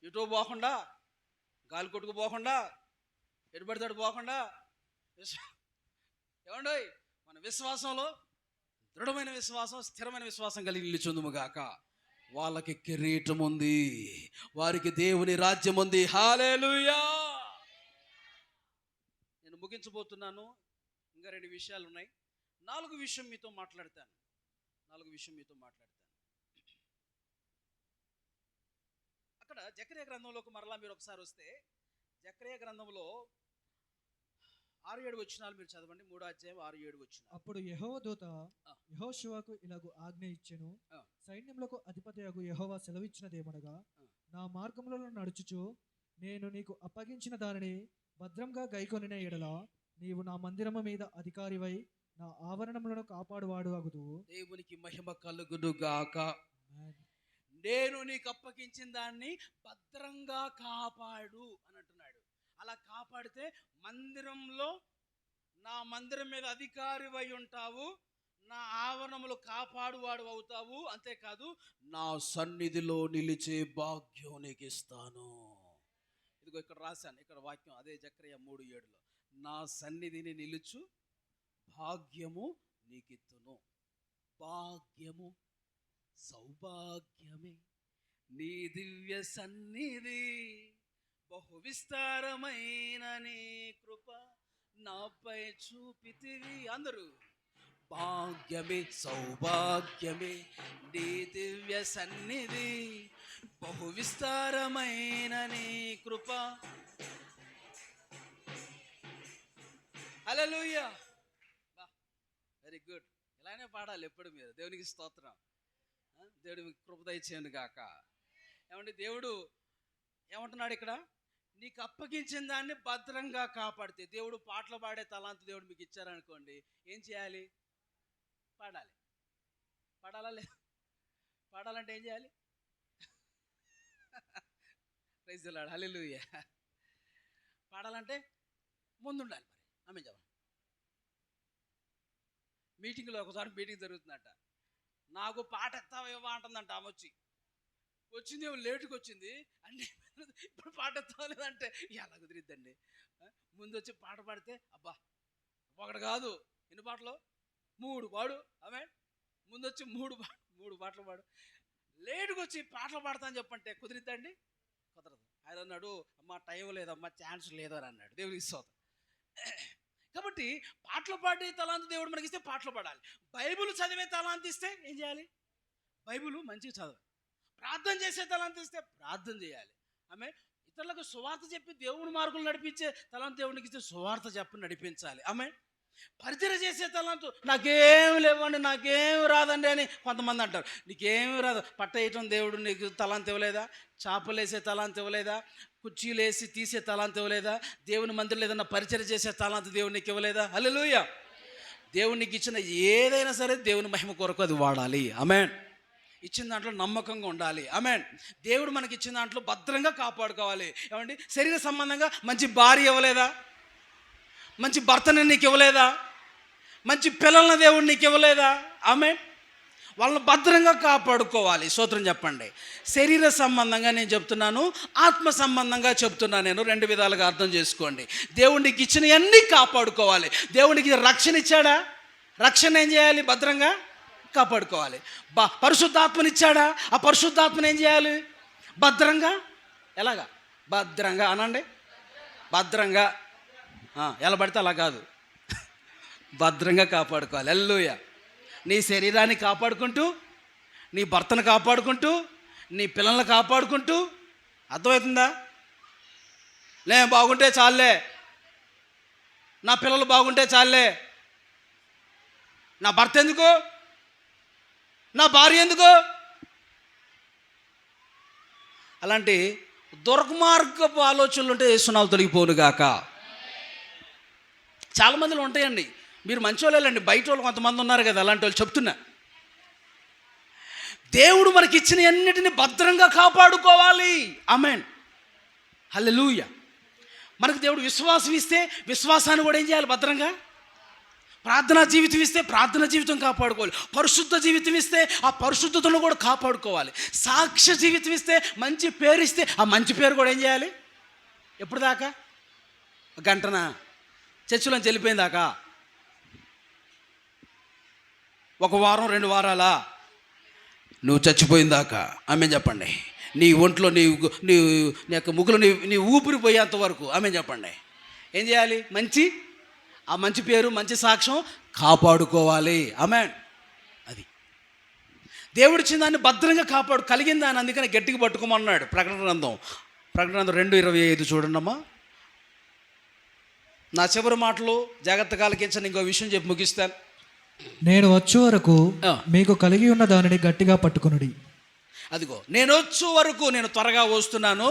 ఇటు పోకుండా, గాలి కొట్టుకు పోకుండా, ఎటుబడితోటి పోకుండా, ఏమండి మన విశ్వాసంలో దృఢమైన విశ్వాసం, స్థిరమైన విశ్వాసం కలిగి నిలుచుందుముగాక. వాళ్ళకి కిరీటం ఉంది, వారికి దేవుని రాజ్యం ఉంది. హల్లెలూయా. నేను ముగించబోతున్నాను. ఇంకా 2 విషయాలు ఉన్నాయి. 4 విషయం మీతో మాట్లాడతాను. అక్కడ జకర్యా గ్రంథంలోకి మరలా మీరు ఒకసారి వస్తే, జకర్యా గ్రంథంలో 6-7 వచనాలు మీరు చదవండి. 3వ అధ్యాయం 6-7 వచనాలు. అప్పుడు యెహోవా దూత యెహోషువకు ఇలాగు ఆజ్ఞ ఇచ్చెను, సైన్యములకు అధిపతియగు యెహోవా సెలవిచ్చినదేమనగా, నా మార్గములలో నడుచుచు నేను నీకు అప్పగించిన దానిని భద్రంగా గైకొనిన ఎడల నీవు నా మందిరము మీద అధికారివై నా ఆవరణములను కాపాడువాడు అగుదు. దేవునికి మహిమ కలుగును గాక. నేను నీకు అప్పగించిన దాన్ని భద్రంగా కాపాడు అని అంటున్నాడు. అలా కాపాడితే మందిరంలో, నా మందిరం మీద అధికారివై ఉంటావు, నా ఆవరణములు కాపాడువాడు అవుతావు. అంతేకాదు, నా సన్నిధిలో నిలిచే భాగ్యం నీకు ఇస్తాను. ఇదిగో ఇక్కడ రాశాను, ఇక్కడ వాక్యం అదే జకర్యా 3:7లో, నా సన్నిధిని నిలుచు భాగ్యము నీకిత్తును. భాగ్యము, సౌభాగ్యమే నీ దివ్య సన్నిధి, బహు విస్తారమైన నీ కృప నాపై చూపితివి. అందరూ భాగ్యమే, సౌభాగ్యమే నీ దివ్య సన్నిధి, బహు విస్తారమైన నీ కృప. హల్లెలూయా. Very good. ఇలానే పాడాలి ఎప్పుడు మీరు. దేవునికి స్తోత్రం. దేవుడి కృప దయచేయండి గాక. ఏమంటే దేవుడు ఏమంటున్నాడు ఇక్కడ? నీకు అప్పగించిన దాన్ని భద్రంగా కాపాడితే. దేవుడు పాటలు పాడే తలాంతు దేవుడు మీకు ఇచ్చారనుకోండి, ఏం చేయాలి? పాడాలి. పాడాలా? పాడాలంటే ఏం చేయాలి? ప్రైజ్ ది లార్డ్, హల్లెలూయా. పాడాలంటే ముందుండాలి. మరి ఆమె చెప్పండి. మీటింగ్లో ఒకసారి మీటింగ్ జరుగుతుందంట, నాకు పాట ఎత్తావేమో అంటుందంట. ఆమె వచ్చింది ఏమో లేటుకి వచ్చింది అంటే ఇప్పుడు పాట ఎత్తలేదంటే ఎలా కుదిరిద్దండి? ముందు వచ్చి పాట పాడితే అబ్బా ఒకటి కాదు ఎన్ని పాటలు 3 పాడు. ఆమె ముందు వచ్చి 3 పాటలు పాడు. లేటుకు వచ్చి పాటలు పాడతాను చెప్పంటే కుదిరిద్దండి? కుదరదు. ఆయన అన్నాడు, అమ్మ టైం లేదమ్మా, ఛాన్స్ లేదు అని అన్నాడు. దేవుడికి స్తోత్రం. కాబట్టి పాటలు పాడే తలాంతి దేవుడు మనకి ఇస్తే పాటలు పాడాలి. బైబిల్ చదివే తలాంతి ఇస్తే ఏం చేయాలి? బైబిల్ మంచిగా చదవాలి. ప్రార్థన చేసే తలాంతి ఇస్తే ప్రార్థన చేయాలి. ఆమె ఇతరులకు సువార్త చెప్పి దేవుని మార్గంలో నడిపించే తలాంతి దేవునికి ఇస్తే సువార్త చెప్పి నడిపించాలి. ఆమె పరిచయం చేసే తలాంతు నాకేం లేవండి, నాకేం రాదండి అని కొంతమంది అంటారు. నీకేమి రాదు, పట్ట వేయటం దేవుడు నీకు తలాంతి ఇవ్వలేదా? చేపలు వేసే తలాంతి ఇవ్వలేదా? కుర్చీలు వేసి తీసే తలాంతి ఇవ్వలేదా? దేవుని మందిరంలో ఏదన్నా పరిచయం చేసే తలాంతి దేవుడు నీకు ఇవ్వలేదా? హల్లెలూయా. దేవుడు నీకు ఇచ్చిన ఏదైనా సరే దేవుని మహిమ కొరకు అది వాడాలి. ఆమేన్. ఇచ్చిన దాంట్లో నమ్మకంగా ఉండాలి. ఆమేన్. దేవుడు మనకి ఇచ్చిన దాంట్లో భద్రంగా కాపాడుకోవాలి. ఏమండి, శరీర సంబంధంగా మంచి భార్య ఇవ్వలేదా? మంచి భర్తని నీకు ఇవ్వలేదా? మంచి పిల్లల్ని దేవుడు నీకు ఇవ్వలేదా? ఆమేన్. వాళ్ళని భద్రంగా కాపాడుకోవాలి. స్తోత్రం చెప్పండి. శరీర సంబంధంగా నేను చెప్తున్నాను, ఆత్మ సంబంధంగా చెప్తున్నాను. నేను 2 విధాలుగా అర్థం చేసుకోండి. దేవుడికి ఇచ్చినవన్నీ కాపాడుకోవాలి. దేవుడికి రక్షణ ఇచ్చాడా? రక్షణ ఏం చేయాలి? భద్రంగా కాపాడుకోవాలి. పరిశుద్ధాత్మని ఇచ్చాడా? ఆ పరిశుద్ధాత్మని ఏం చేయాలి? భద్రంగా. ఎలాగా? భద్రంగా అనండి. భద్రంగా. ఎలా పడితే అలా కాదు, భద్రంగా కాపాడుకోవాలి. హల్లెలూయా. నీ శరీరాన్ని కాపాడుకుంటూ, నీ భర్తను కాపాడుకుంటూ, నీ పిల్లల్ని కాపాడుకుంటూ, అర్థమవుతుందా? నేను బాగుంటే చాలే, నా పిల్లలు బాగుంటే చాలే, నా భర్త ఎందుకు, నా భార్య ఎందుకు? అలాంటి దుర్మార్గపు ఆలోచనలు ఉంటే యేసునామములో తొలగిపోను గాక. చాలామందిలో ఉంటాయండి. మీరు మంచోళ్ళండి, బయట వాళ్ళు కొంతమంది ఉన్నారు కదా, అలాంటి వాళ్ళు చెప్తున్నా. దేవుడు మనకి ఇచ్చిన అన్నిటిని భద్రంగా కాపాడుకోవాలి. ఆమేన్. హల్లెలూయా. మనకు దేవుడు విశ్వాసం ఇస్తే విశ్వాసాన్ని కూడా ఏం చేయాలి? భద్రంగా. ప్రార్థనా జీవితం ఇస్తే ప్రార్థన జీవితం కాపాడుకోవాలి. పరిశుద్ధ జీవితం ఇస్తే ఆ పరిశుద్ధతను కూడా కాపాడుకోవాలి. సాక్ష్య జీవితం ఇస్తే, మంచి పేరు ఇస్తే ఆ మంచి పేరు కూడా ఏం చేయాలి? ఎప్పుడు దాకా? గంటనా? చర్చిలోంచి వెళ్ళిపోయిందాకా? 1 వారం 2 వారాలా? నువ్వు చచ్చిపోయిందాకా. ఆమె చెప్పండి. నీ ఒంట్లో నీ యొక్క ముగ్గులు నీ ఊపిరిపోయేంత వరకు ఆమె చెప్పండి. ఏం చేయాలి? ఆ మంచి పేరు, మంచి సాక్ష్యం కాపాడుకోవాలి. ఆమేన్. అది దేవుడిచ్చిన దాన్ని భద్రంగా కలిగిన దాన్ని అందుకని గట్టిగా పట్టుకోమన్నాడు. ప్రకటన గ్రంథం 2:25 చూడండమ్మా. నా చివరి మాటలు జాగ్రత్తగా ఆలకించండి. ఇంకో విషయం చెప్పి ముగిస్తాను. నేను వచ్చే వరకు మీకు కలిగి ఉన్న దానిని గట్టిగా పట్టుకొనుడి. అదిగో, నేను వచ్చే వరకు, నేను త్వరగా వస్తున్నాను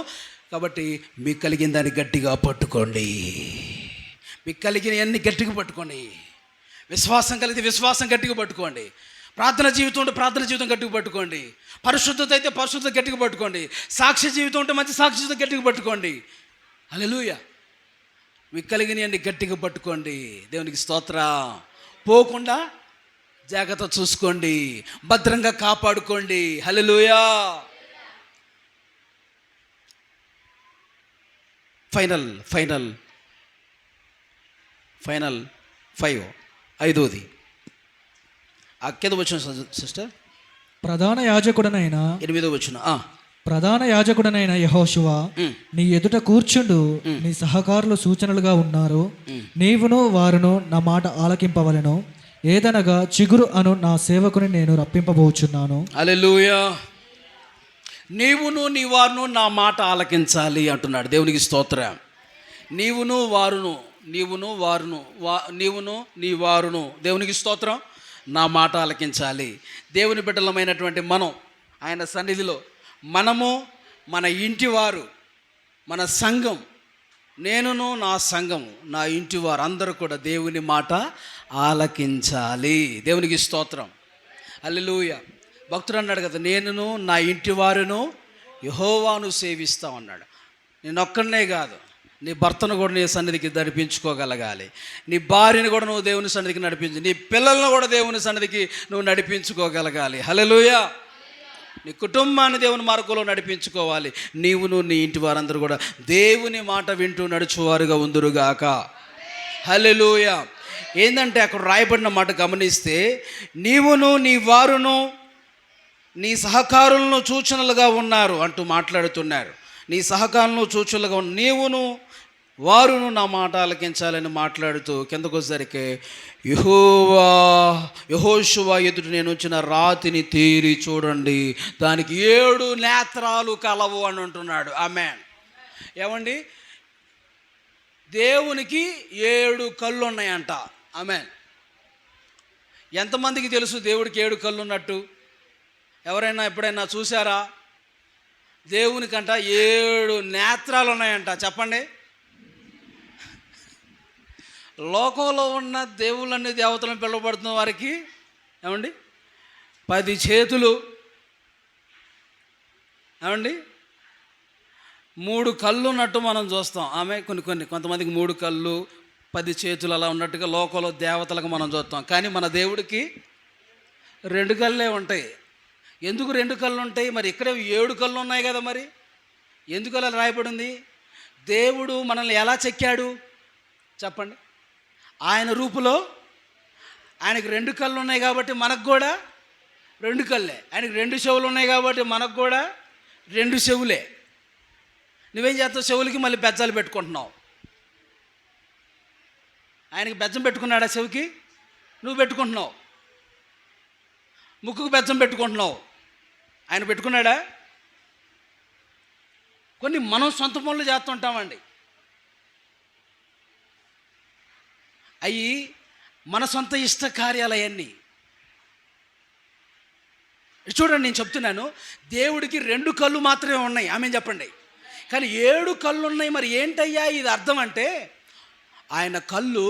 కాబట్టి మీకు కలిగిన దాన్ని గట్టిగా పట్టుకోండి. మీకు కలిగిన అన్ని గట్టిగా పట్టుకోండి. విశ్వాసం కలిగితే విశ్వాసం గట్టిగా పట్టుకోండి. ప్రార్థన జీవితం ఉంటే ప్రార్థన జీవితం గట్టిగా పట్టుకోండి. పరిశుద్ధత అయితే పరిశుద్ధత గట్టిగా పట్టుకోండి. సాక్ష్య జీవితం ఉంటే మంచి సాక్ష్య జీవితం గట్టిగా పట్టుకోండి. హల్లెలూయా. మీకు కలిగిన అన్ని గట్టిగా పట్టుకోండి. దేవునికి స్తోత్రం. పోకుండా జాగ్రత్త చూసుకోండి, భద్రంగా కాపాడుకోండి. హల్లెలూయా. ఫైనల్ 5వ ఆ కింద వచ్చిన సిస్టర్. ప్రధాన యాజకుడనైన 8వ వచనం. ప్రధాన యాజకుడనైన యెహోషువ నీ ఎదుట కూర్చుండు, నీ సహకారులు సూచనలుగా ఉన్నారు. నీవును వారును నా మాట ఆలకింపవలెను. ఏదనగా చిగురు అను నా సేవకుని నేను రప్పింపబోచున్నాను. హల్లెలూయా. నీవును నీ వారును నా మాట ఆలకించాలి అంటున్నాడు. దేవునికి స్తోత్రం. నీవును నీ వారును దేవునికి స్తోత్రం, నా మాట ఆలకించాలి. దేవుని బిడ్డలమైనటువంటి మనం ఆయన సన్నిధిలో, మనము, మన ఇంటివారు, మన సంఘం, నేనును నా సంఘము, నా ఇంటివారు అందరూ కూడా దేవుని మాట ఆలకించాలి. దేవునికి స్తోత్రం. హల్లెలూయా. భక్తుడు అన్నాడు కదా, నేనును నా ఇంటివారును యెహోవాను సేవిస్తాం అన్నాడు. నేనొక్కడనే కాదు, నీ భర్తను కూడా నీ సన్నిధికి నడిపించుకోగలగాలి. నీ భార్యను కూడా నువ్వు దేవుని సన్నిధికి నడిపించు. నీ పిల్లలను కూడా దేవుని సన్నిధికి నువ్వు నడిపించుకోగలగాలి. హల్లెలూయా. నీ కుటుంబాన్ని దేవుని మార్గంలో నడిపించుకోవాలి. నీవును నీ ఇంటి వారందరూ కూడా దేవుని మాట వింటూ నడుచువారుగా ఉందురుగాక. హల్లెలూయా. ఏంటంటే అక్కడ రాయబడిన మాట గమనిస్తే, నీవును నీ వారును నీ సహకారులను సూచనలుగా ఉన్నారు అంటూ మాట్లాడుతున్నారు. నీ సహకారులను సూచనలుగా ఉన్న నీవును వారును నా మాట ఆలకించాలని మాట్లాడుతూ కిందకు వచ్చేసరికి యెహోషువ ఎదుట నేను ఉంచిన రాతిని తీరి చూడండి, దానికి 7 నేత్రాలు కలవు అని అంటున్నాడు. ఆమేన్. ఏమండి, దేవునికి 7 కళ్ళు ఉన్నాయంట. ఆమేన్. ఎంతమందికి తెలుసు దేవుడికి 7 కళ్ళు ఉన్నట్టు? ఎవరైనా ఎప్పుడైనా చూసారా? దేవునికంట 7 నేత్రాలు ఉన్నాయంట. చెప్పండి. లోకంలో ఉన్న దేవుళ్ళన్ని దేవతలను పిలువబడుతున్న వారికి ఏమండి 10 చేతులు, ఏమండి 3 కళ్ళు ఉన్నట్టు మనం చూస్తాం. ఆమె కొంతమందికి 3 కళ్ళు 10 చేతులు అలా ఉన్నట్టుగా లోకంలో దేవతలకు మనం చూస్తాం. కానీ మన దేవుడికి 2 కళ్ళే ఉంటాయి. ఎందుకు 2 కళ్ళు ఉంటాయి? మరి ఇక్కడే 7 కళ్ళు ఉన్నాయి కదా, మరి ఎందుకు అలా రాయబడింది? దేవుడు మనల్ని ఎలా చెక్కాడు చెప్పండి? ఆయన రూపులో ఆయనకి 2 కళ్ళు ఉన్నాయి కాబట్టి మనకు కూడా 2 కళ్ళే. ఆయనకి 2 చెవులు ఉన్నాయి కాబట్టి మనకు కూడా 2 చెవులే. నువ్వేం చేస్తావు? చెవులకి మళ్ళీ బెజ్జాలు పెట్టుకుంటున్నావు. ఆయనకి బెజ్జం పెట్టుకున్నాడా చెవికి? నువ్వు పెట్టుకుంటున్నావు. ముక్కుకు బెజ్జం పెట్టుకుంటున్నావు. ఆయన పెట్టుకున్నాడా? కొన్ని మనం సొంత పనులు చేస్తుంటామండి. అవి మన సొంత ఇష్ట కార్యాలయాన్ని. చూడండి, నేను చెప్తున్నాను, దేవుడికి 2 కళ్ళు మాత్రమే ఉన్నాయి. ఆమె చెప్పండి. కానీ 7 కళ్ళు ఉన్నాయి. మరి ఏంటయ్యా ఇది అర్థం అంటే, ఆయన కళ్ళు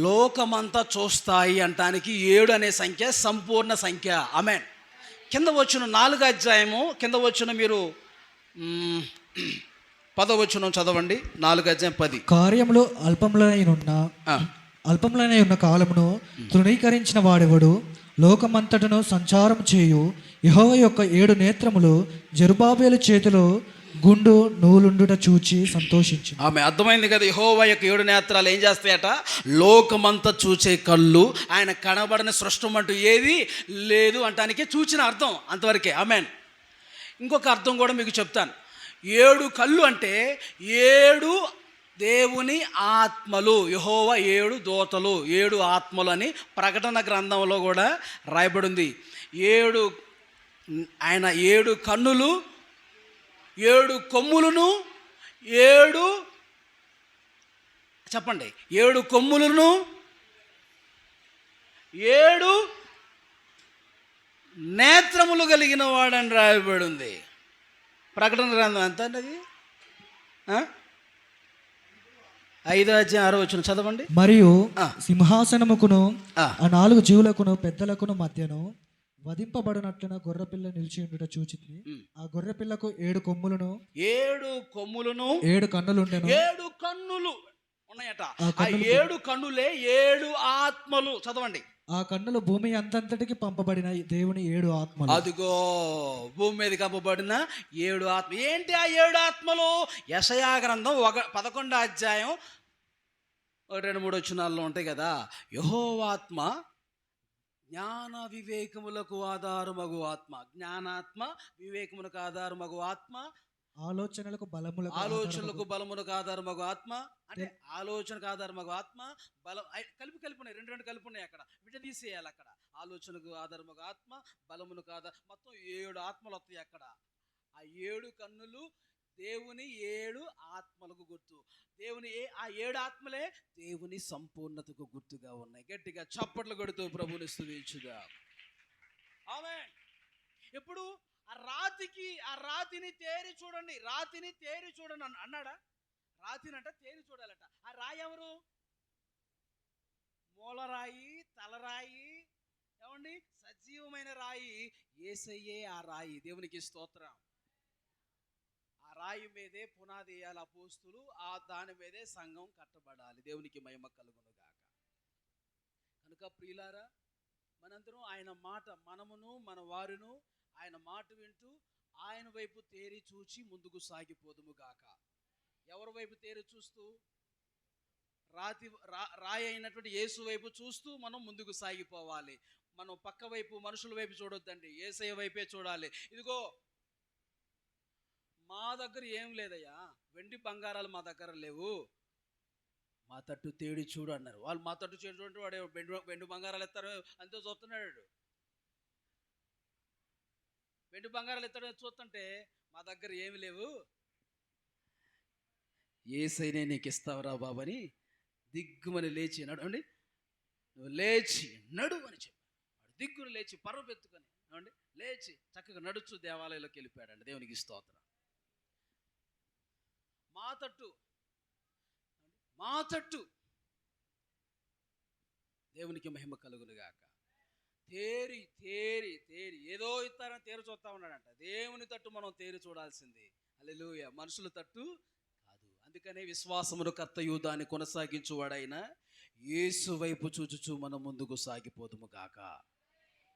లోకమంతా చూస్తాయి అంటానికి 7 అనే సంఖ్య సంపూర్ణ సంఖ్య. ఆమేన్. కింద వచ్చిన 4వ అధ్యాయము కింద వచ్చిన మీరు 10వ వచనం చదవండి. 4వ అధ్యాయం 10. కార్యములు అల్పములనై ఉన్న కాలమును తృణీకరించిన వాడెవడు? లోకమంతటను సంచారం చేయు యెహోవా యొక్క 7 నేత్రములు జెరుబాబేలు చేతిలో గుండు నూలుండుట చూచి సంతోషించి. ఆమె అర్థమైంది కదా? యెహోవా యొక్క 7 నేత్రాలు ఏం చేస్తాయట? లోకమంతా చూచే కళ్ళు. ఆయన కనబడిన సృష్టం అంటూ ఏది లేదు అంటానికే చూచిన అర్థం అంతవరకే. ఆమేన్. ఇంకొక అర్థం కూడా మీకు చెప్తాను. 7 కళ్ళు అంటే 7 దేవుని ఆత్మలు. యెహోవా 7 దూతలు, 7 ఆత్మలు అని ప్రకటన గ్రంథంలో కూడా రాయబడింది. 7 ఆయన 7 కన్నులు, 7 కొమ్ములను, 7 చెప్పండి 7 కొమ్ములను, 7 నేత్రములు కలిగిన వాడని రాయబడి ఉంది. ప్రకటన గ్రంథం ఎంత అండి అది? 5వ అధ్యాయం 6వ వచనం చదవండి. మరియు సింహాసనముకును ఆ 4 జీవులకును పెద్దలకును మధ్యను వధింపబడినట్లున గొర్రెపిల్ల నిలిచి ఉండుట చూచితి. ఆ గొర్రెపిల్లకు 7 కొమ్ములను, 7 కన్నులు ఉండెను. 7 కన్నులు ఉన్నాయట. ఆ 7 కన్నులే 7 ఆత్మలు. చదవండి. ఆ కన్నులు భూమి అంతంతటికి పంపబడిన దేవుని 7 ఆత్మలు. అదిగో భూమి మీద పంపబడిన 7 ఆత్మ. ఏంటి ఆ 7 ఆత్మలు? యెషయా గ్రంథం 11వ అధ్యాయం 2-3 వచనాల్లో ఉంటాయి కదా. యెహోవాత్మ జ్ఞాన వివేకములకు ఆధారమగు ఆత్మ, జ్ఞానాత్మ, వివేకములకు ఆధారమగు ఆత్మ, ఆలోచనలకు బలమునకు ఆధారమగు ఆత్మ. అంటే ఆలోచనకు ఆధారమగు ఆత్మ, బలం కలిపి ఉన్నాయి. 2 కలిపి ఉన్నాయి. అక్కడ విడదీసేయాలి. అక్కడ ఆలోచనకు ఆధారమగు ఆత్మ, బలమునకు ఆధారం, మొత్తం 7 ఆత్మలు వస్తాయి అక్కడ. ఆ 7 కన్నులు దేవుని 7 ఆత్మలకు గుర్తు. ఆ 7 ఆత్మలే దేవుని సంపూర్ణతకు గుర్తుగా ఉన్నాయి. గట్టిగా చప్పట్లు కొడుతూ ప్రభుని స్తుతించుదా. ఆమేన్. ఎప్పుడు ఆ రాతిని తేరి చూడండి, రాతిని తేరి చూడండి అన్నాడా? రాతినంట తేరి చూడాలట. ఆ రాయి ఎవరు? మూలరాయి, తలరాయి, ఏమండి సజీవమైన రాయి యేసయ్యే. ఆ రాయి దేవునికి స్తోత్రం. ఆ రాయి మీదే పునాది వేయాలి అపోస్తులు, ఆ దాని మీదే సంఘం కట్టబడాలి. దేవునికి మహిమ కలుగును గాక. కనుక ప్రియులారా, మనందరం ఆయన మాట, మనమును మన వారును ఆయన మాట వింటూ ఆయన వైపు తేరి చూచి ముందుకు సాగిపోదుము గాక. ఎవరి వైపు తేరి చూస్తూ? రాయి అయినటువంటి యేసు వైపు చూస్తూ మనం ముందుకు సాగిపోవాలి. మనం పక్క వైపు మనుషుల వైపు చూడొద్దండి, యేసయ్య వైపే చూడాలి. ఇదిగో మా దగ్గర ఏం లేదయ్యా, వెండి బంగారాలు మా దగ్గర లేవు, మా తట్టు తేడి చూడు అన్నారు. వాళ్ళు మా తట్టు తేడి చూడండి, వాడు వెండి బంగారాలు ఎత్తారు అంతే చూస్తున్నాడు. వెండి బంగారాలు ఎత్తాడు చూస్తుంటే మా దగ్గర ఏమి లేవు, యేసయ్యనే నీకు ఇస్తావురా బాబని దిగ్గుమని లేచి నడవండి, నువ్వు లేచి నడు అని చెప్పాడు. దిగ్గును లేచి పర్వపెత్తుకొని నడవండి, లేచి చక్కగా నడుచు దేవాలయంలోకి వెళ్ళిపోయాడండి. దేవునికి స్తోత్రం. మా తట్టు దేవునికి మహిమ కలుగును గాక. తేరి తేరి తేరి ఏదో ఇస్తారని తేరు చూస్తా ఉన్నాడంట. దేవుని తట్టు మనం తేరి చూడాల్సింది. హల్లెలూయా. మనుషుల తట్టు కాదు. అందుకనే విశ్వాసమును కర్తయు దాన్ని కొనసాగించువాడైన యేసు వైపు చూచుచు మనం ముందుకు సాగిపోదుము గాక.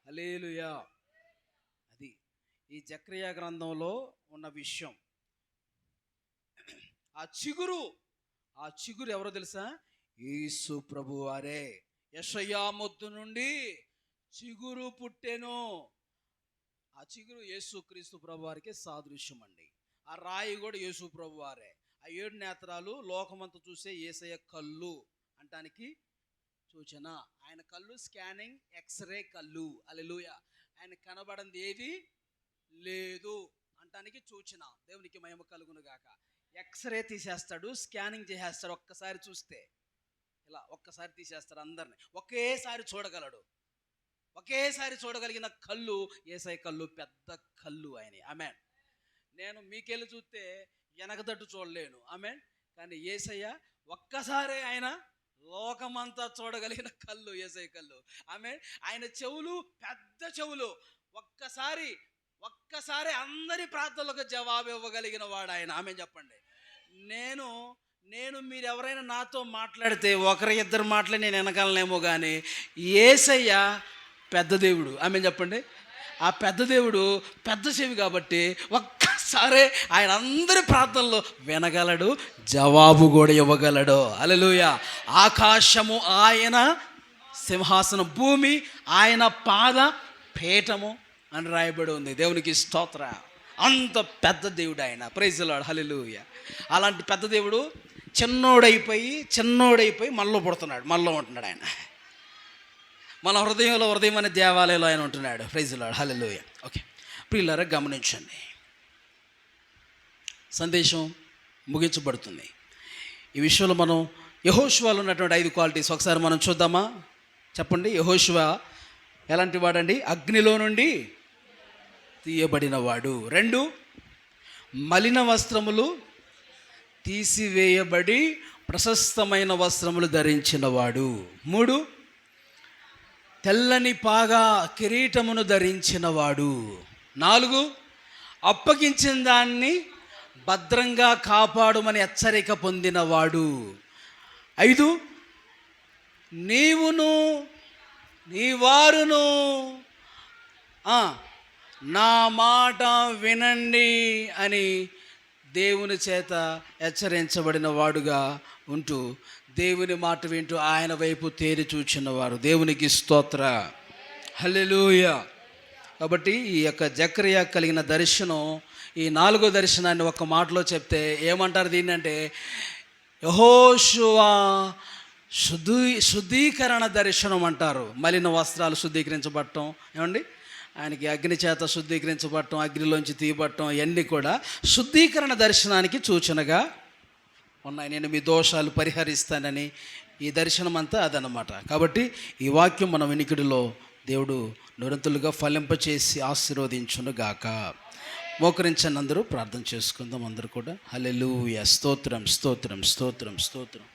హల్లెలూయా. అది ఈ జకర్యా గ్రంథంలో ఉన్న విషయం. ఆ చిగురు ఎవరో తెలుసా? యేసు ప్రభు వారే. యెషయా మొద్దు నుండి చిగురు పుట్టెను. ఆ చిగురు యేసు క్రీస్తు ప్రభు వారికి సాదృశ్యం అండి. ఆ రాయి కూడా యేసు ప్రభు వారే. ఆ 7 నేత్రాలు లోకమంతా చూసే యేసయ్య కళ్ళు అంటానికి సూచన. ఆయన కళ్ళు స్కానింగ్ ఎక్స్రే కళ్ళు. హల్లెలూయా. ఆయన కనబడింది ఏది లేదు అంటానికి సూచన. దేవునికి మహిమ కలుగును గాక. ఎక్స్రే తీసేస్తాడు, స్కానింగ్ చేసేస్తాడు. ఒక్కసారి చూస్తే ఇలా ఒక్కసారి తీసేస్తాడు అందరిని. ఒకేసారి చూడగలడు. ఒకేసారి చూడగలిగిన కళ్ళు యేసయ్య కళ్ళు, పెద్ద కళ్ళు ఆయన. ఆమేన్. నేను మీకెళ్ళి చూస్తే వెనకదట్టు చూడలేను. ఆమేన్. కానీ యేసయ్య ఒక్కసారే ఆయన లోకమంతా చూడగలిగిన కళ్ళు యేసయ్య కళ్ళు. ఆమేన్. ఆయన చెవులు పెద్ద చెవులు. ఒక్కసారి అందరి ప్రార్థనలకు జవాబు ఇవ్వగలిగిన వాడు ఆయన. ఆమేన్ చెప్పండి. నేను మీరు ఎవరైనా నాతో మాట్లాడితే ఒకరి ఇద్దరు మాటలే నేను వినగలనేమో, కానీ యేసయ్య పెద్ద దేవుడు. ఆమేన్ చెప్పండి. ఆ పెద్ద దేవుడు పెద్ద చెవి కాబట్టి ఒక్కసారే ఆయన అందరి ప్రార్థనలు వినగలడు, జవాబు కూడా ఇవ్వగలడు. హల్లెలూయా. ఆకాశము ఆయన సింహాసనం, భూమి ఆయన పాద పీఠము అని రాయబడి ఉంది. దేవునికి స్తోత్ర. అంత పెద్ద దేవుడు ఆయన. Praise the lord. హల్లెలూయా. అలాంటి పెద్ద దేవుడు చిన్నోడైపోయి మనలో పుడుతున్నాడు, మనలో ఉంటున్నాడు ఆయన. మన హృదయం అనే దేవాలయంలో ఆయన ఉంటున్నాడు. Praise the lord. Hallelujah. Okay ప్రియులారా, గమనించండి. సందేశం ముగించబడుతుంది. ఈ విషయంలో మనం యెహోషువలో ఉన్నటువంటి 5 క్వాలిటీస్ ఒకసారి మనం చూద్దామా? చెప్పండి. యెహోషువ ఎలాంటి వాడండి? అగ్నిలో నుండి తీయబడినవాడు. 2, మలిన వస్త్రములు తీసివేయబడి ప్రశస్తమైన వస్త్రములు ధరించినవాడు. 3, తెల్లని పాగా కిరీటమును ధరించినవాడు. 4, అప్పగించిన దాన్ని భద్రంగా కాపాడుమని హెచ్చరిక పొందినవాడు. 5, నీవును నీ వారును నా మాట వినండి అని దేవుని చేత హెచ్చరించబడిన వాడుగా ఉంటూ దేవుని మాట వింటూ ఆయన వైపు తేరి చూచినవారు. దేవునికి స్తోత్ర. హల్లెలూయా. కాబట్టి ఈ యొక్క జకర్యా కలిగిన దర్శనం, ఈ 4వ దర్శనాన్ని ఒక మాటలో చెప్తే ఏమంటారు దీన్ని అంటే, యెహోషువ శుద్ధీకరణ దర్శనం అంటారు. మలిన వస్త్రాలు శుద్ధీకరించబడటం, ఏమండి, ఆయనకి అగ్ని చేత శుద్ధీకరించబడటం, అగ్నిలోంచి తీయబడటం, ఇవన్నీ కూడా శుద్ధీకరణ దర్శనానికి సూచనగా ఉన్నాయి. నేను మీ దోషాలు పరిహరిస్తానని ఈ దర్శనం అంతా అదనమాట. కాబట్టి ఈ వాక్యం మన వినికిడిలో దేవుడు నిరంతరులుగా ఫలింపచేసి ఆశీర్వదించును గాక. మోకరించండి, అందరూ ప్రార్థన చేసుకుందాం. అందరూ కూడా హల్లెలూయా. స్తోత్రం స్తోత్రం స్తోత్రం స్తోత్రం.